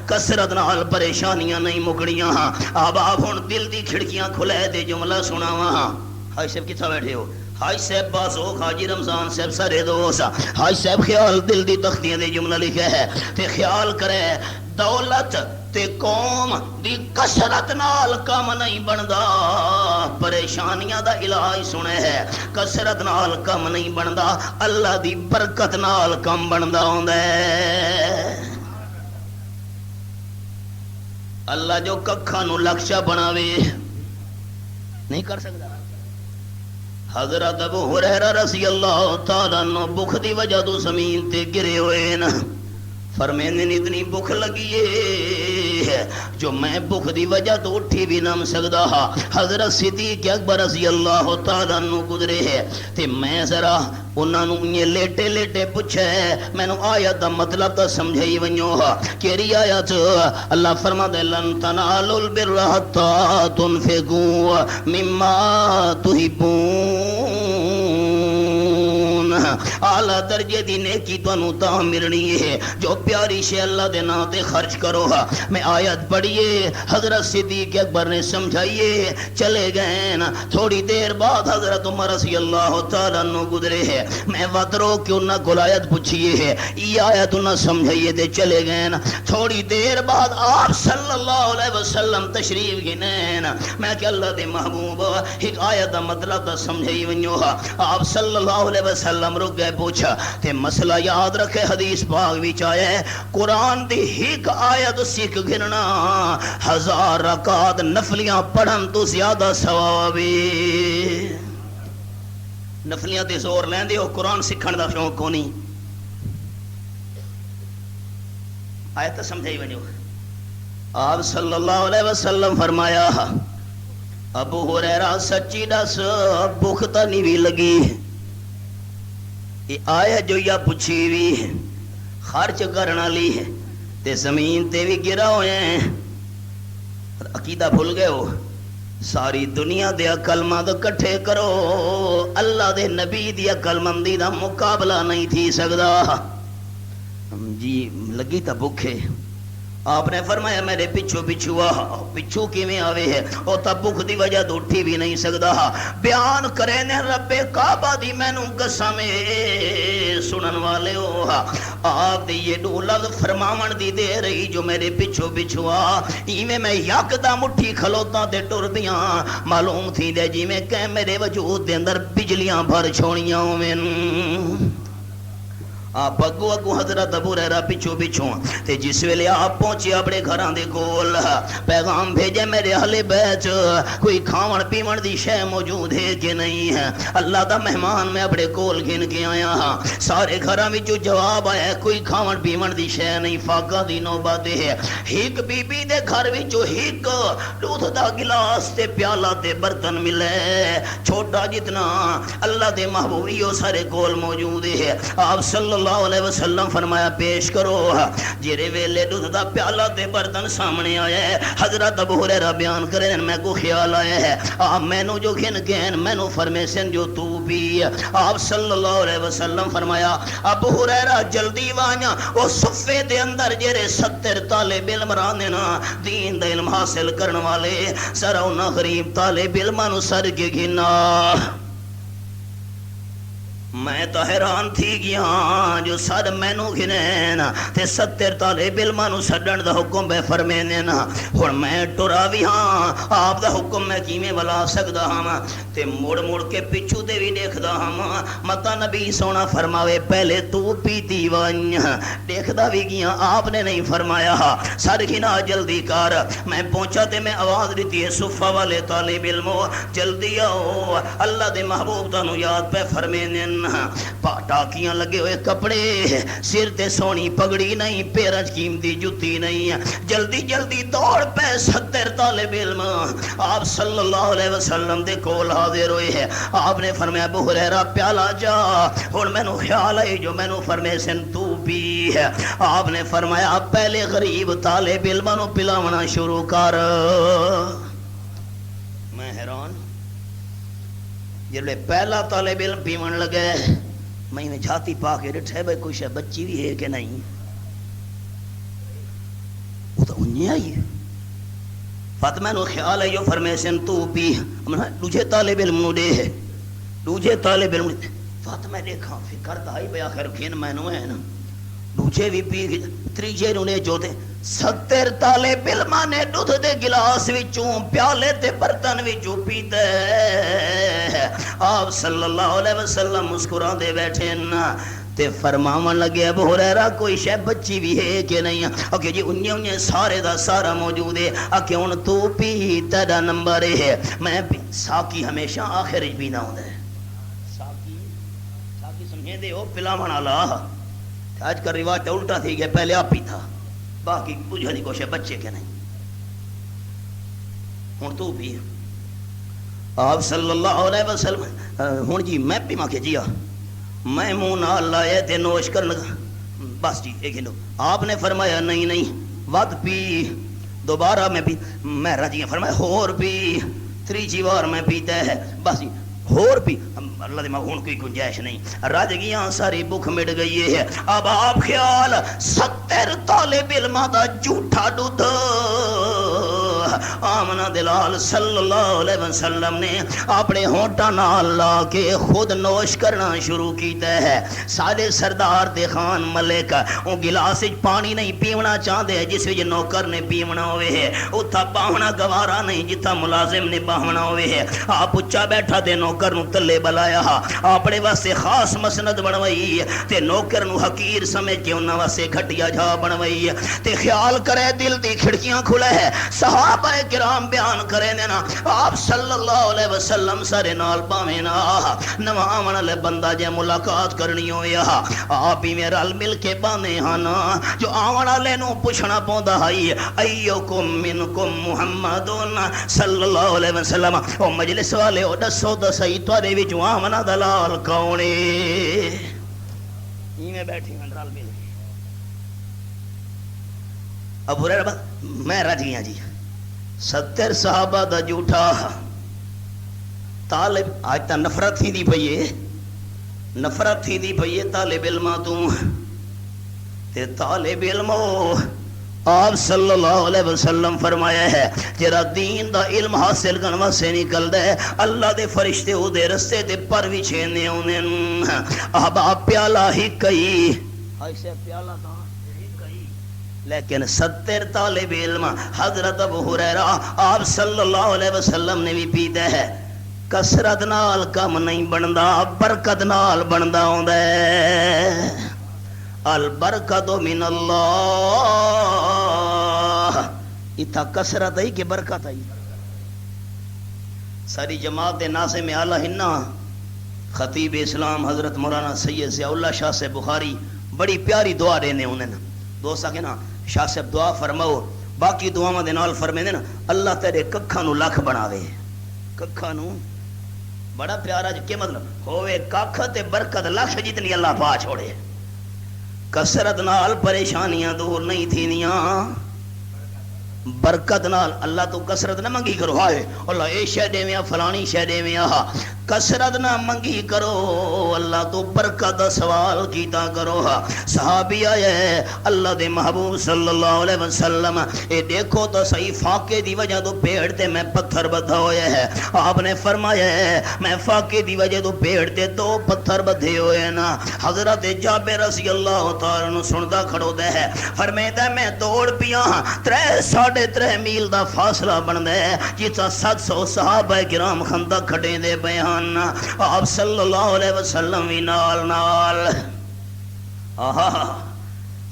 کثرت نال پریشانیاں نہیں مکڑیاں ہاں۔ اب آپ ہن دل دی کھڑکیاں کھلے دے جملہ سناواں ہاں۔ ہائی صاحب کتھا بیٹھے ہو؟ حاج صاحب باسوخ حاجی رمضان صاحب سارے دوست، حاج صاحب خیال دل دی تختیاں دے جملہ لکھے ہے تے خیال کرے دولت تے قوم دی کثرت نال کم نہیں بندا، پریشانیاں دا علاج سنے ہے، کثرت نال کم نہیں بندا، اللہ دی برکت نال کم بندا ہوندا ہے۔ اللہ جو ککھاں نو لکشا بناوے نہیں کر سکتا۔ حضرت ابو ہریرہ رضی اللہ تعالیٰ عنہ بھوک دی وجہ تو زمین تے گرے ہوئے نا، فرمیندے اتنی بھوک لگی ہے جو میں بھوک دی وجہ تو اٹھی بھی نہ سکدا۔ حضرت صدیق اکبر رضی اللہ تعالیٰ عنہ گزرے ہے تے میں ذرا انہاں نوں یہ لیٹے لیٹے پوچھے مینوں آیت دا مطلب تو سمجھائی ونجو۔ کیڑی آیت؟ اللہ فرماندے لن تنالوا البر حتى تنفقوا مما تحبون، اعلیٰ درجے دی نیکی تانوں تاں ملنی ہے جو پیاری شے اللہ دے نام تے خرچ کرو۔ میں آیت پڑھیے، حضرت صدیق اکبر نے سمجھائیے، چلے گئے نا۔ تھوڑی دیر بعد حضرت عمر رضی اللہ تعالیٰ عنہ گزرے ہے، میں وطرو کہ انہاں کو آیت پوچھیے ہے، یہ آیت انہاں سمجھائیے تے چلے گئے نا۔ تھوڑی دیر بعد آپ صلی اللہ علیہ وسلم تشریف گئے نا۔ میں کہ اللہ دے محبوب ایک آیت دا مطلب دا سمجھائی ونجو۔ آپ صلی اللہ علیہ وسلم رک گئے، پوچھا تے مسئلہ یاد رکھے، حدیث پاک وچ آیا ہے قرآن دی ایک آیت سکھ گھننا 1000 رکعت نفلیاں پڑھن تو زیادہ ثواب ہے۔ نفلیاں تے زور لیندے ہو، قرآن سکھن دا شوق کو نہیں۔ آیت سمجھائی ونجو۔ آپ صلی اللہ علیہ وسلم فرمایا ابو ہریرہ سچی دس بھوک تے نہیں بھی لگی، یہ آیا جو یا پوچھی بھی خرچ کرنا لی ہے تے زمین تے بھی گرا ہوئے ہیں، عقیدہ بھول گئے ہو۔ ساری دنیا دے عقل مند کٹھے کرو، اللہ دے نبی دی عقل مندی دا مقابلہ نہیں تھی سکدا۔ جی لگی تا بھوکے، آپ نے فرمایا میرے پچھو پچھو آ، پچھو کیویں آوے ہے، او تا بھوک دی وجہ تو اٹھی بھی نہیں سکدا۔ بیان کرے نے رب کعبہ دی مینوں قسم سنن والے ہو، آپ دی یہ دو لفظ فرماون دی دے رہی جو میرے پچھو پچھو آ، ایویں میں یکدم اٹھی کھلوتا تے ٹر دیاں، معلوم تھی دے جی میں کہ میرے وجود دے اندر بجلیاں بھر چھوڑیاں ہوئیں۔ آپ اگو اگو حضرت ابو ہریرہ پچھو پچھو تے جس ویلے آپ پہنچے اپنے گھراں دے کول، پیغام بھیجے میرے اہل بیت کوئی کھاون پیون دی شے موجود ہے کہ نہیں ہے، اللہ دا مہمان میں اپنے کول گھن کے آیا ہاں۔ سارے گھراں وچوں جواب آیا کوئی کھاون پیون دی شے نہیں، فاقہ دی نوبت ہے۔ ایک بی بی دے گھر وچوں ایک دودھ دا گلاس تے پیالہ تے برتن ملے چھوٹا جتنا، اللہ دے محبوبیو سارے کول موجود ہے۔ آپ صلی اللہ علیہ وسلم فرمایا پیش کرو۔ جیرے ویلے دودھ دا پیالہ تے برتن سامنے آیا ہے، حضرت ابو ہریرہ بیان کریں میں کو خیال آیا ہے، آپ مینو جو گھن گین مینو فرمے سن جو تو بھی۔ آپ صلی اللہ علیہ وسلم فرمایا ابو ہریرہ جلدی وانیا، او صفے دے اندر جیرے 70 طالب علم راندے نا دین دا علم حاصل کرن والے، سارا انہاں غریب طالب علماں نو سر کے گھنا۔ میں تو حیران تھی گیا جو سر مینو گھنین تے 70 طالب علماں نو سڈن دا حکم بے فرمینے نا، ہن میں ٹرا بھی ہاں آپ دا حکم میں کیویں ولا سکدا ہاں تے مڑ مڑ کے پچھو تے بھی دیکھدا ہاں، متا نبی سونا فرماوے پہلے تو پیتی ون، دیکھدا بھی گیا آپ نے نہیں فرمایا سر گھنا جلدی کر۔ میں پہنچا تے میں آواز دیتی ہے صفہ والے طالب علمو جلدی آؤ، اللہ دے محبوب تانوں یاد پہ فرمینے، ٹاکیاں لگے ہوئے کپڑے، سر تے سونی پگڑی نہیں، پیرج قیمتی جتی نہیں، جلدی جلدی دوڑ پہ 70 طالب علم آپ صلی اللہ علیہ وسلم دے کول حاضر ہوئے ہیں۔ آپ نے فرمایا ابو ہریرہ پیالہ جا، ہن مینوں خیال آئی جو مینوں فرمے سن تو پی ہے۔ آپ نے فرمایا پہلے غریب طالب علماں نو پلاونا شروع کر۔ میں حیران جلے پہلا طالب علم پیون لگے، میں نے جھاتی پا کے ڈٹھے بھائی کچھ ہے بچی بھی ہے کہ نہیں، وہ تو انہیں آئی فاطمہ نو خیال ہے جو فرمے سن تو پی، دوجے طالب علم نو دے، دوجے طالب علم فاطمہ دیکھا فکر دائی بے آخر کھین میں نو ہے نا، دوجے بھی پی گئے تیجے نوں نے جو دے 70 طالب علماں نے دودھ دے گلاس وچوں پیالے تے برتن وچوں پیتا ہے۔ آپ صلی اللہ علیہ وسلم مسکران دے بیٹھے نا تے فرماون لگے ابو ہریرہ کوئی شے بچی بھی ہے کہ نہیں؟ کہ جی انہیں سارے دا سارا موجود ہے۔ کہ ہن تو پی تیرا نمبر ہے میں پی۔ ساکی ہمیشہ آخر وچ پینا ہوندا ہے۔ ساکی سمجھے دے ہو پلاون والا۔ آج کل رواج تو الٹا تھی گیا، پہلے آپ ہی تھا باقی بجھا دی کوشش بچے کے نہیں۔ ہن تو پی۔ آپ صلی اللہ علیہ وسلم ہن جی میں پی ماں کے جی میں منہ نہ لائے تے نوش کرن لگا بس جی ایک لو۔ آپ نے فرمایا نہیں نہیں ود پی، دوبارہ میں پی۔ میں رجی فرمایا ہور پی، تیجی بار میں پیتا ہے بس جی ہور پی۔ اللہ دے ہن کوئی گنجائش نہیں، رج گیاں ساری بھوک مٹ گئی ہے۔ اب آپ خیال 70 طالب علماں دا جھوٹا دودھ آمنہ دلال صلی اللہ علیہ وسلم نے اپنے ہونٹاں نال لا کے خود نوش کرنا شروع کیتا ہے۔ سارے سردار دے خان ملک وہ گلاس پانی نہیں پیونا چاہتے جس وچ نوکر نے پیونا ہوئے ہے، اتھا باہنا گوارا نہیں جتھا ملازم نے باہنا ہوئے ہے۔ آپ اچھا بیٹھا تے نوکر نو تلے بلایا، اپنے واسطے خاص مسند بنوائی تے نوکر نو حقیر سمجھ کے انہاں واسطے گھٹیا جا بنوائی تے خیال کرے دل دی کھڑکیاں کھلے ہے۔ صحابہ کرام بیان کرے دینا آپ صلی اللہ علیہ وسلم سارے نال باویں نا نواں آون والے بندہ جے ملاقات کرنی ہویا آپ ہی میں رل مل کے باندھے ہن جو آون والے نو پوچھنا پوندا ہے ایوکم منکم محمد صلی اللہ علیہ وسلم۔ او مجلس والے او دسو دسائی تواڈے وچوں آمنا دلال کون ہے؟ ایویں بیٹھی ہن رل مل کے۔ ابو ہریرہ میں رج گیا جی 70 صحابہ دا جھوٹا طالب آج تا نفرت تھی دی پئیے، نفرت تھی دی پئیے طالب علماں تو تے طالب علمو آپ صلی اللہ علیہ وسلم فرمایا ہے جرا دین دا علم حاصل کرن واسطے نکلدا ہے اللہ دے فرشتے او دے رستے تے پر وچھیندے اونے اب پیالہ ہی کئی ایسے پیالہ تا لیکن 70 طالب علم حضرت ابو ہریرہ آپ صلی اللہ علیہ وسلم نے بھی پیتا ہے۔ کسرت نال کم نہیں بندا، برکت نال بندا ہوندا ہے۔ البرکت من اللہ۔ اتھا کسرت ہے کہ برکت ہے؟ ساری جماعت دے ناظم اعلیٰ ہننا خطیب اسلام حضرت مولانا سید ضیاء اللہ شاہ سے بخاری بڑی پیاری دعا دینے انہیں دوست آکے نا شاہ صاحب دعا فرماؤ باقی دعاواں دے نال فرمیندے نا اللہ تیرے ککھاں نو لکھ بناوے۔ ککھاں نو بڑا پیارا جی کہ مطلب ہوئے ککھ تے برکت لکھ جتنی اللہ پا چھوڑے۔ کسرت نال پریشانیاں دور نہیں تھینیاں، برکت نال اللہ تو کسرت نہ منگی کرو ہائے اللہ اے شے دیویں فلانی شے دیویں کسرت نہ منگی کرو اللہ تو برکت دا سوال کیتا کرو۔ صحابی آئے اللہ دے محبوب صلی اللہ علیہ وسلم اے دیکھو تو صحیح فاقے دی وجہ تو پیڑ تے میں پتھر بدھا ہوئے ہے۔ آپ نے فرمایا ہے میں فاقے دی وجہ تو پیڑ تے 2 پتھر بدھے ہوئے نا۔ حضرت جابر رضی اللہ تعالیٰ نو سندہ کھڑو دے ہے فرمیدہ میں دوڑ پیا 3.5 میل دا فاصلہ بن دے جیتا 700 صحابہ کرام خندق کھڑے دے بیان آپ صلی اللہ علیہ وسلم وی نال نال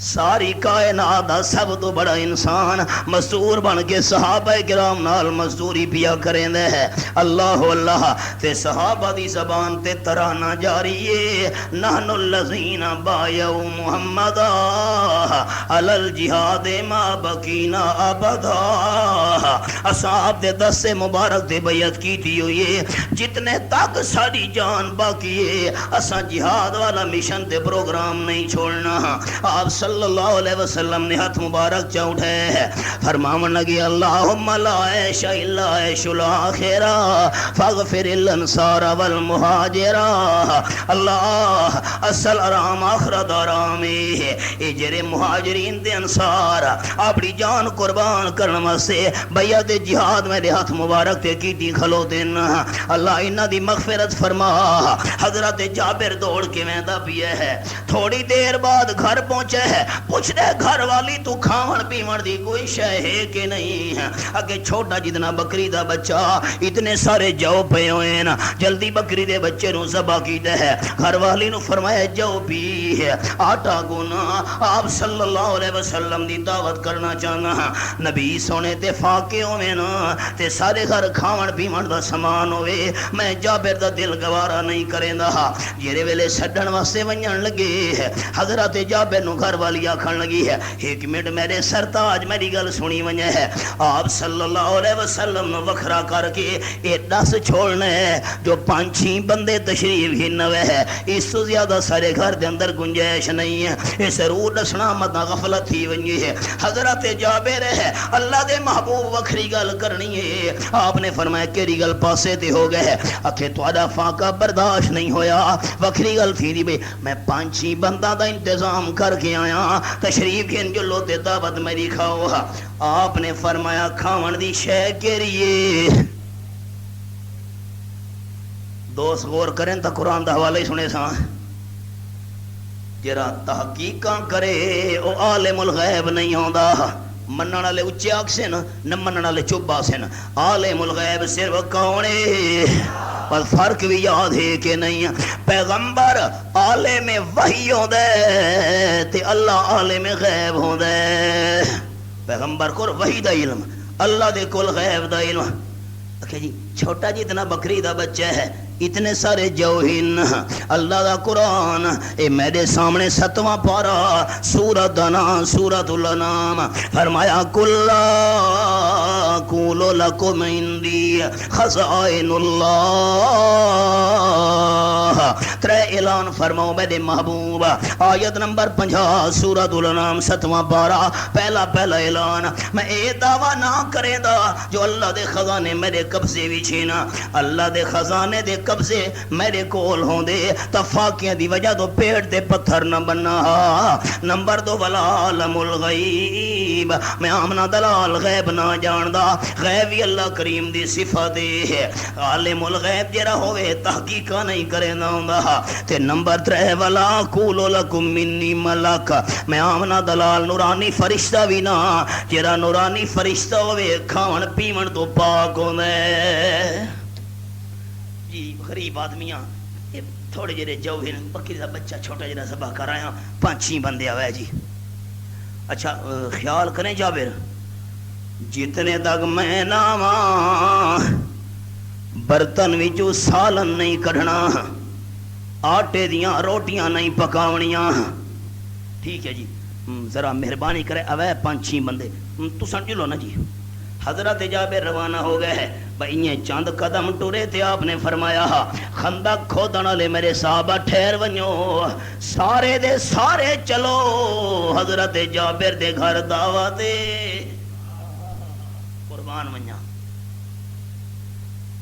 ساری کائنات دا سب تو بڑا انسان مزدور بن کے صحابہ کرام نال مزدوری پیا کریں دے ہے۔ اللہ اللہ تے صحابہ دی زبان تے ترانہ جاری ہے نحن الذین بایعوا محمدا علی الجہاد ما بقینا ابدا۔ اصحاب دے دست مبارک دے بیعت کی تھی ہوئے جتنے تک ساری جان باقی ہے اساں جہاد والا مشن تے پروگرام نہیں چھوڑنا۔ آپ صلی اللہ علیہ وسلم نے ہاتھ مبارک چا اٹھائے فرماون لگی اللہم لا عیش الا عیش الاخرہ فاغفر الانصار والمہاجرہ۔ اللہ اصل آرام آخرت آرام ہے اے جرے مہاجرین دے انصار اپنی جان قربان کرنے سے بیعت جہاد میرے ہاتھ مبارک تے کیتی کھلوتے نا اللہ انہاں دی مغفرت فرما حضرت جابر دوڑ کے ویندا پیا ہے تھوڑی دیر بعد گھر پہنچے ہے پوچھ دے گھر والی تو کھاون پیون دی کوئی شے ہے کہ نہیں اگے چھوٹا جتنا بکری دا بچہ اتنے سارے جو پے ہوئے نا جلدی بکری دے بچے نو ذبح کیتا ہے گھر والی نو فرمایا جو بھی ہے آٹا گونا آپ صلی اللہ علیہ وسلم دی دعوت کرنا چاہنا نبی سونے تے فاقے ہوئے نا تے سارے گھر کھاون پیون دا سامان ہوئے میں جابر دا دل گوارا نہیں کریں دا جیرے ویلے سڈن واسطے ونجن لگے حضرت جابر نو گھر والی آکھن لگی ہے ایک منٹ میرے سرتاج میری گل سنی ونجے ہے آپ صلی اللہ علیہ وسلم نو وکھرا کر کے یہ دس چھوڑنا ہے جو 5 بندے تشریف ہی نوے ہے اس تو زیادہ سارے گھر دے اندر گنجائش نہیں ہے یہ ضرور دسنا مت غفلت تھی ونجی ہے حضرت جابر ہے اللہ دے محبوب وکھری گل کرنی ہے آپ نے فرمایا کیری گل پاسے تے ہو گئے اکھے تہاڈا فاقہ برداشت نہیں ہویا وکھری گل تھی دی بے میں 5 بندہ دا انتظام کر کے آیا تشریف گھن جو لو تے دعوت میری کھاؤ آپ نے فرمایا کھاون دی شے کیریے دوست غور کریں تا قرآن دا حوالہ ہی سنے ساں جرا تحقیقاں کرے او عالم الغیب نہیں ہوندا منن والے اچے آکسن نہ منن والے چپ آسن عالم الغیب صرف کون ہے پر فرق بھی یاد ہے کہ نہیں پیغمبر عالم وحی ہوندا ہے تے اللہ عالم غیب ہوندا ہے پیغمبر کو وحی دا علم اللہ دے کول غیب دا علم کہ جی چھوٹا جی اتنا بکری دا بچہ ہے اتنے سارے جوہین اللہ دا قرآن اے میرے سامنے 7واں پارا سورۃ انعام سورۃ الانعام فرمایا کلا قولوا لکم عندی خزائن اللہ ترے اعلان فرماؤ میرے محبوب آیت نمبر 50 سورۃ الانعام 7واں پارا پہلا اعلان میں اے دعویٰ نہ کرے دا جو اللہ دے خزانے میرے قبضے وچ چھینا اللہ دے خزانے دے قبضے میرے کول ہوندے تفاقیاں دی وجہ تو پیڑ دے پتھر نہ بننا نمبر 2 ولا عالم الغیب میں آمنا دلال غیب نہ جاندا غیب ہی اللہ کریم دی صفت ہے عالم الغیب جرا ہوئے تحقیقہ نہیں کرے نہ ہوندا تے نمبر 3 ولا قولوا لکم منی ملک میں آمنا دلال نورانی فرشتہ بھی نہ جرا نورانی فرشتہ ہوئے کھاون پیون تو پاک ہوندے جی غریب آدمیاں تھوڑے جڑے جوہر بکری دا بچہ چھوٹا جڑا ذبح کر آیا 5 بندے آوے جی اچھا خیال کریں جابر جتنے تک میں ناواں برتن وچوں سالن نہیں کڈھنا آٹے دیاں روٹیاں نہیں پکاونیاں ٹھیک ہے جی ذرا مہربانی کرے اوے 5 بندے تو سمجھ لو نا جی حضرت جابر روانہ ہو گئے بھئی چند قدم ٹورے تھے آپ نے فرمایا خندق کھودن والے میرے صحابہ ٹھہر ونجو سارے دے سارے چلو حضرت جابر دے گھر دعوت قربان ونجا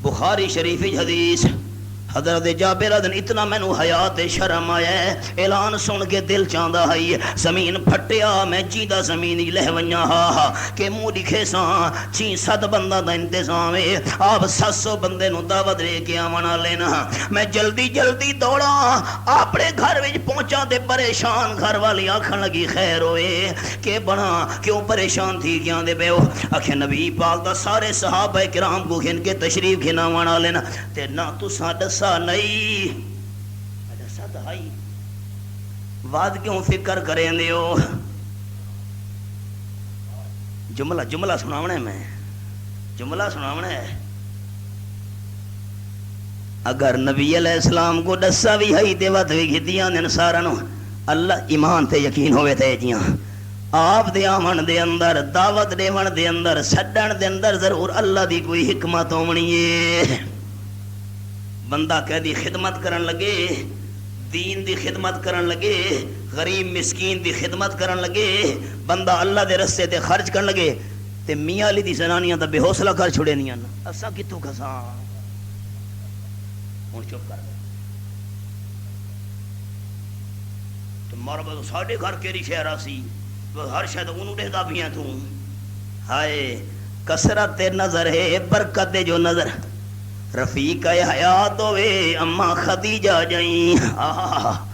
بخاری شریف حدیث حضرت جابر ادن اتنا مینو حیات شرم آیا ہے اعلان سن کے دل چاہتا ہے زمین پھٹیا میں جیدہ زمین لہ ونیا ہا کہ منہ لکھے ساں 6-7 بندہ دا انتظام ہے آپ 700 بندے نو دعوت لے کے آونا لینا میں جلدی جلدی دوڑا اپنے گھر وچ پہنچا تے پریشان گھر والی آکھن لگی خیر ہوئے کہ بنا کیوں پریشان تھی کیا دے بیو آکھے نبی پاک دا سارے صحابہ کرام کو گھن کے تشریف گھنا وانا لینا تے نہ تو ساڈا نہیں دہائی واد کیوں فکر کریں دیو جملہ سناونا ہے میں جملہ سناونا ہے اگر نبی علیہ السلام کو دسا بھی ہے تے وقت بھی گھتیاں دن سارا اللہ ایمان تے یقین ہوئے تے جیاں آپ دے آمن دے اندر دعوت دے من دے اندر سڈن دے اندر ضرور اللہ دی کوئی حکمت ہونی ہے بندہ کہہ دی خدمت کرن لگے دین دی خدمت کرن لگے غریب مسکین دی خدمت کرن لگے بندہ اللہ دے رستے تے خرچ کرن لگے تے میاں علی دی زنانیاں دا بے حوصلہ کر چھڑے نہیں ہیں اسا کتوں کھساں ہن چپ کر تو مربا تو ساڈے گھر کیری شہرا سی ہر شاید اونوں دہدا پیاں تو ہائے کسرت نظر ہے برکت جو نظر رفیق حیات ہوئے اما خدیجہ جائیں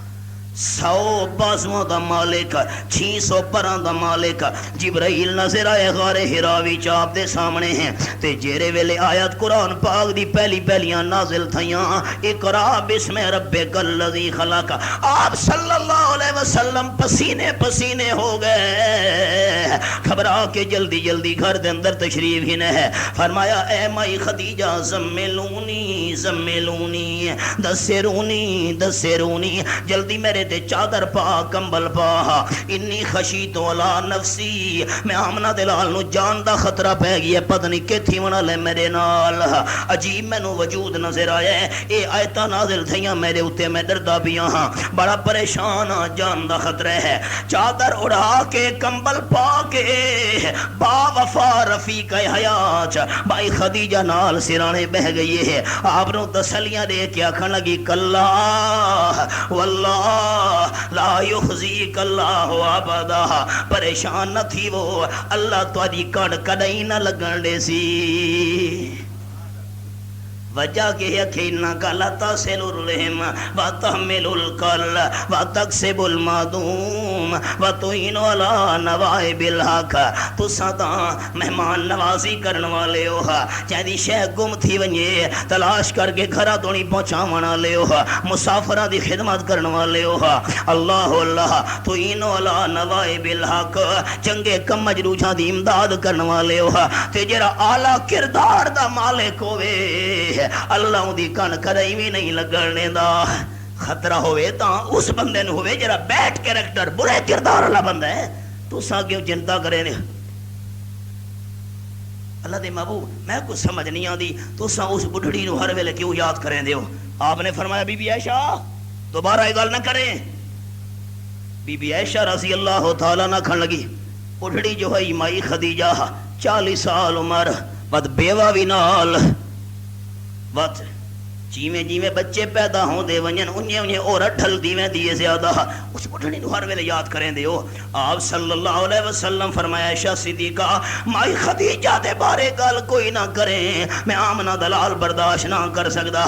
100 بازوں دا مالک 600 پراں دا مالک جبرائیل نظر آئے غار حراوی چاپ دے سامنے ہیں تے جیرے ویلے آیت قرآن پاک دی پہلی پہلیاں نازل تھیاں اقرا بسم ربک الذی خلق آپ صلی اللہ علیہ وسلم پسینے پسینے ہو گئے گھبرا کے جلدی جلدی گھر دے اندر تشریف ہی نہ ہے فرمایا اے مائی خدیجہ زملونی زملونی دسرونی دسرونی جلدی میرے تے چادر پا کمبل پا انی خشیت علی نفسی میں آمنہ دلال نو جان دا خطرہ پہ گیا پتہ نہیں کتھی ونا لے میرے نال عجیب میں نو وجود نظر آیا اے آیتہ نازل تھیاں میرے اتے میں ڈردا بھی ہاں بڑا پریشان جان دا خطرہ ہے چادر اڑا کے کمبل پا کے با وفا رفیق حیات بائی خدیجہ نال سرانے بہ گئی ہے آپ نو تسلیاں دے کے آکھن لگی کلا واللہ لا یخزیک اللہ ابدا پریشان نہ تھی وہ اللہ تاری کڑ کڑائی نہ لگن دے سی وجہ کہ یقینا کلا تصل الرحم وتحمل الکل وتکسب المعدوم وتعین علی نوائب الحق تو سدا مہمان نوازی کرن والے ہو جدی شے گم تھی ونجے تلاش کر کے گھر تونی پہنچاون والے ہو مسافراں دی خدمت کرن والے ہو اللہ اللہ تعین علی نوائب الحق چنگے کم مجروحاں دی امداد کرن والے ہو تے جڑا اعلی کردار دا مالک ہوے اللہ دی کن کدی بھی نہیں لگنے دا خطرہ ہوئے تا اس بندے نے ہوئے جرا بیٹ کریکٹر برے کردار اللہ بندہ ہے تو سا کیوں چنتا کرے نے اللہ دے محبوب میں کچھ سمجھ نہیں آندی تو سا اس بڑھڑی نو ہر ویلے کیوں یاد کریں دے ہو آپ نے فرمایا بی بی عائشہ دوبارہ یہ گل نہ کریں بی بی عائشہ رضی اللہ تعالیٰ نہ کھن لگی بڑھڑی جو ہے مائی خدیجہ 40 سال عمر بد بیوہ بھی نال وقت جیویں جیویں بچے پیدا ہوں دے ونجن انہیں انہیں عورت ڈھل دیویں دیئے زیادہ اس بڑھنی نو ہر ویلے یاد کریں دے ہو آپ صلی اللہ علیہ وسلم فرمایا عائشہ صدیقہ مائی خدیجہ دے بارے گل کوئی نہ کریں میں آمنہ دلال برداشت نہ کر سکتا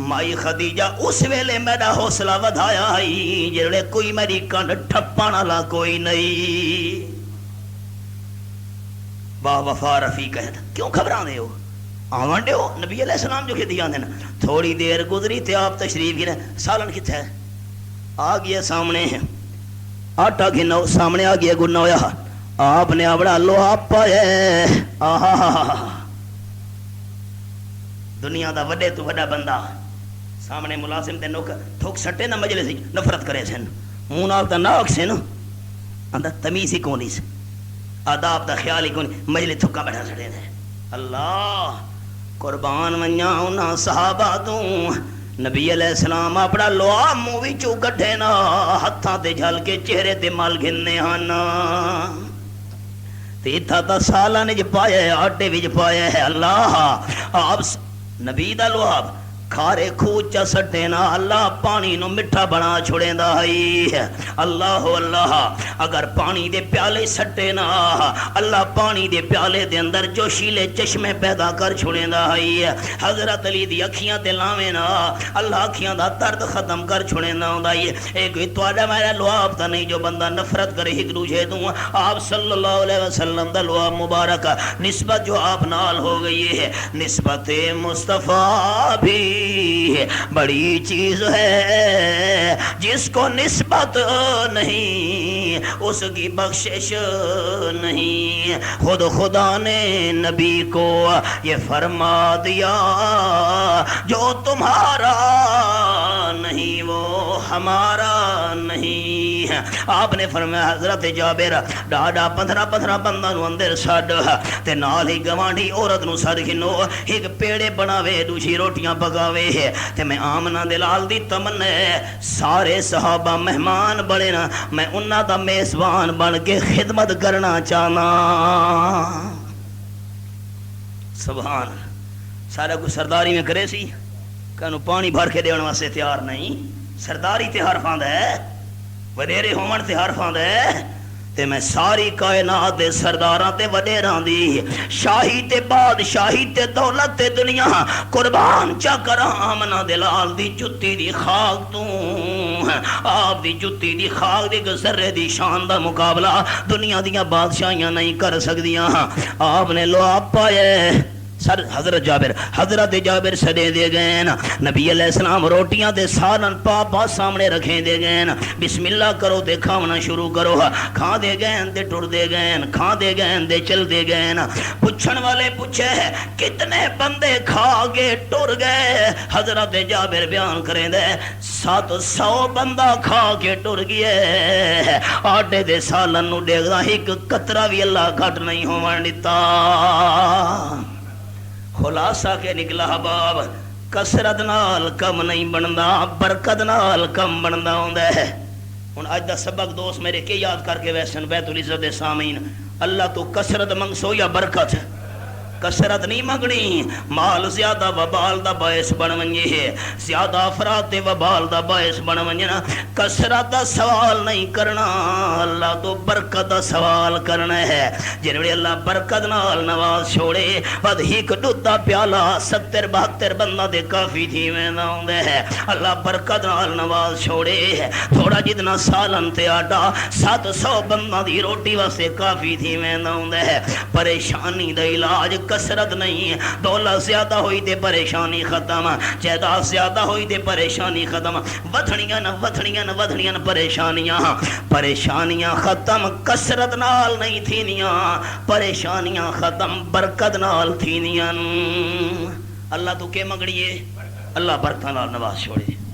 مائی خدیجہ اس ویلے میرا حوصلہ ودھایا ہی جڑے کوئی میری کن ٹھپانا لا کوئی نہیں با وفا رفیق ہے کیوں گھبرانے ہو آوان دے ہو نبی علیہ السلام جو کہتی آن دینا تھوڑی دیر گزری تھے آپ تشریف گرے سالن کتھے ہے آ گیا سامنے ہیں آٹا گھنو سامنے آ گیا گنہ ہویا آپ نے اپنا لوہا پائے دنیا دا وڈے تو وڈا بندہ سامنے ملازم تے نوکر تھوک سٹے نہ مجلس نفرت کرے سن منہ نال تے ناک سے نا اندر تمیز ہی کونی سے آداب دا خیال ہی کونی مجلس تھوکا بیٹھا سٹے دے اللہ قربان منیا انہاں صحابہ دوں نبی علیہ السلام اپنا لوہا منہ وچوں کڈھے نا ہتھاں تے جھل کے چہرے تے مل گھنے ہن تے تھا تا سالاں نے پایا ہے آٹے وچ پایا ہے اللہ آپ نبی دا لوہا کھارے کھوچا سٹینا اللہ پانی نو مٹھا بنا چھوڑیں دا ہے اللہ اللہ اگر پانی دے پیالے سٹینا اللہ پانی دے پیالے دے اندر جو شیلے چشمے پیدا کر چھوڑیں دا ہے حضرت علی دی اکھیاں تے لاویں نا اللہ اکھیاں دا درد ختم کر چھوڑیں دا ہوندا ہے ایک تواڈا میرا لواب تا نہیں جو بندہ نفرت کرے ایک دوجے دوں آپ صلی اللہ علیہ وسلم دا لواب مبارک نسبت جو آپ نال ہو گئی ہے نسبت مصطفیٰ بھی بڑی چیز ہے جس کو نسبت نہیں اس کی بخشش نہیں خود خدا نے نبی کو یہ فرما دیا جو تمہارا نہیں وہ ہمارا نہیں آپ نے فرمایا حضرت جابر ڈاڈا 15 بندہ نو اندر سڈ تے نال ہی گوانڈی عورت نو سڈ گھنو ایک پیڑے بناوے دوسری روٹیاں پکاوے تے میں آمنہ دلال دی تمنا ہے سارے صحابہ مہمان بڑے نا میں انہاں دا میزبان بن کے خدمت کرنا چاہنا سبحان سارا کچھ سرداری میں کرے سی کانو پانی بھر کے دیون واسطے تیار نہیں سرداری تے ہر فاند ہے ودیرے ہومن تے ہر فاند ہے تے میں ساری کائنات دے سرداراں تے وڈیراں دی شاہی تے بادشاہی تے دولت تے دنیا قربان چا کراں آمنہ دلال دی جتی دی خاک تو آپ دی جتی دی خاک دی ذرے دی شان دا مقابلہ دنیا دیاں بادشاہیاں نہیں کر سکدیاں آپ نے لو آپ پائے سر حضرت جابر سدے دے گئے نبی علیہ السلام روٹیاں دے سالن پا سامنے رکھیں دے گئے بسم اللہ کرو تے کھانا شروع کرو کھا دے گئے تے ٹر دے گئے کھا دے گئے تے چل دے گئے پوچھن والے پوچھے کتنے بندے کھا گئے ٹر گئے حضرت جابر بیان کریں دے 700 بندہ کھا کے ٹر گئے آٹے دے سالن نو ڈیگدا ایک قطرہ بھی اللہ گھٹ نہیں ہوون دتا خلاصہ کے نکلا حباب کسرت نال کم نہیں بندا برکت نال کم بندا ہوندا ہے ہن اج دا سبق دوست میرے کے یاد کر کے ویسن بیت العزت دے سامعین اللہ تو کسرت منگسو یا برکت کسرت نہیں منگنی مال زیادہ وبال دا باعث بن ونجے زیادہ افراد دے وبال دا باعث بن ونجے نا کسرت دا سوال نہیں کرنا اللہ تو برکت دا سوال کرنا ہے جن ویلے اللہ برکت نال نواز چھوڑے ود ہک دودھ پیالہ 70-72 بندہ دے کافی تھی میں نہ ہوندے ہے اللہ برکت نال نواز چھوڑے تھوڑا جتنا سالن تے آٹا 700 بندہ دی روٹی واسطے کافی تھی میں نہ ہوندے ہے پریشانی دا علاج کسرت نہیں دولت زیادہ ہوئی دے پریشانی ختم جائیداد زیادہ ہوئی دے پریشانی ختم ودھنیاں پریشانیاں ختم کسرت نال نہیں تھینیاں پریشانیاں ختم برکت نال تھینیاں اللہ تو کے منگڑیے اللہ برکت نال نواز چھوڑے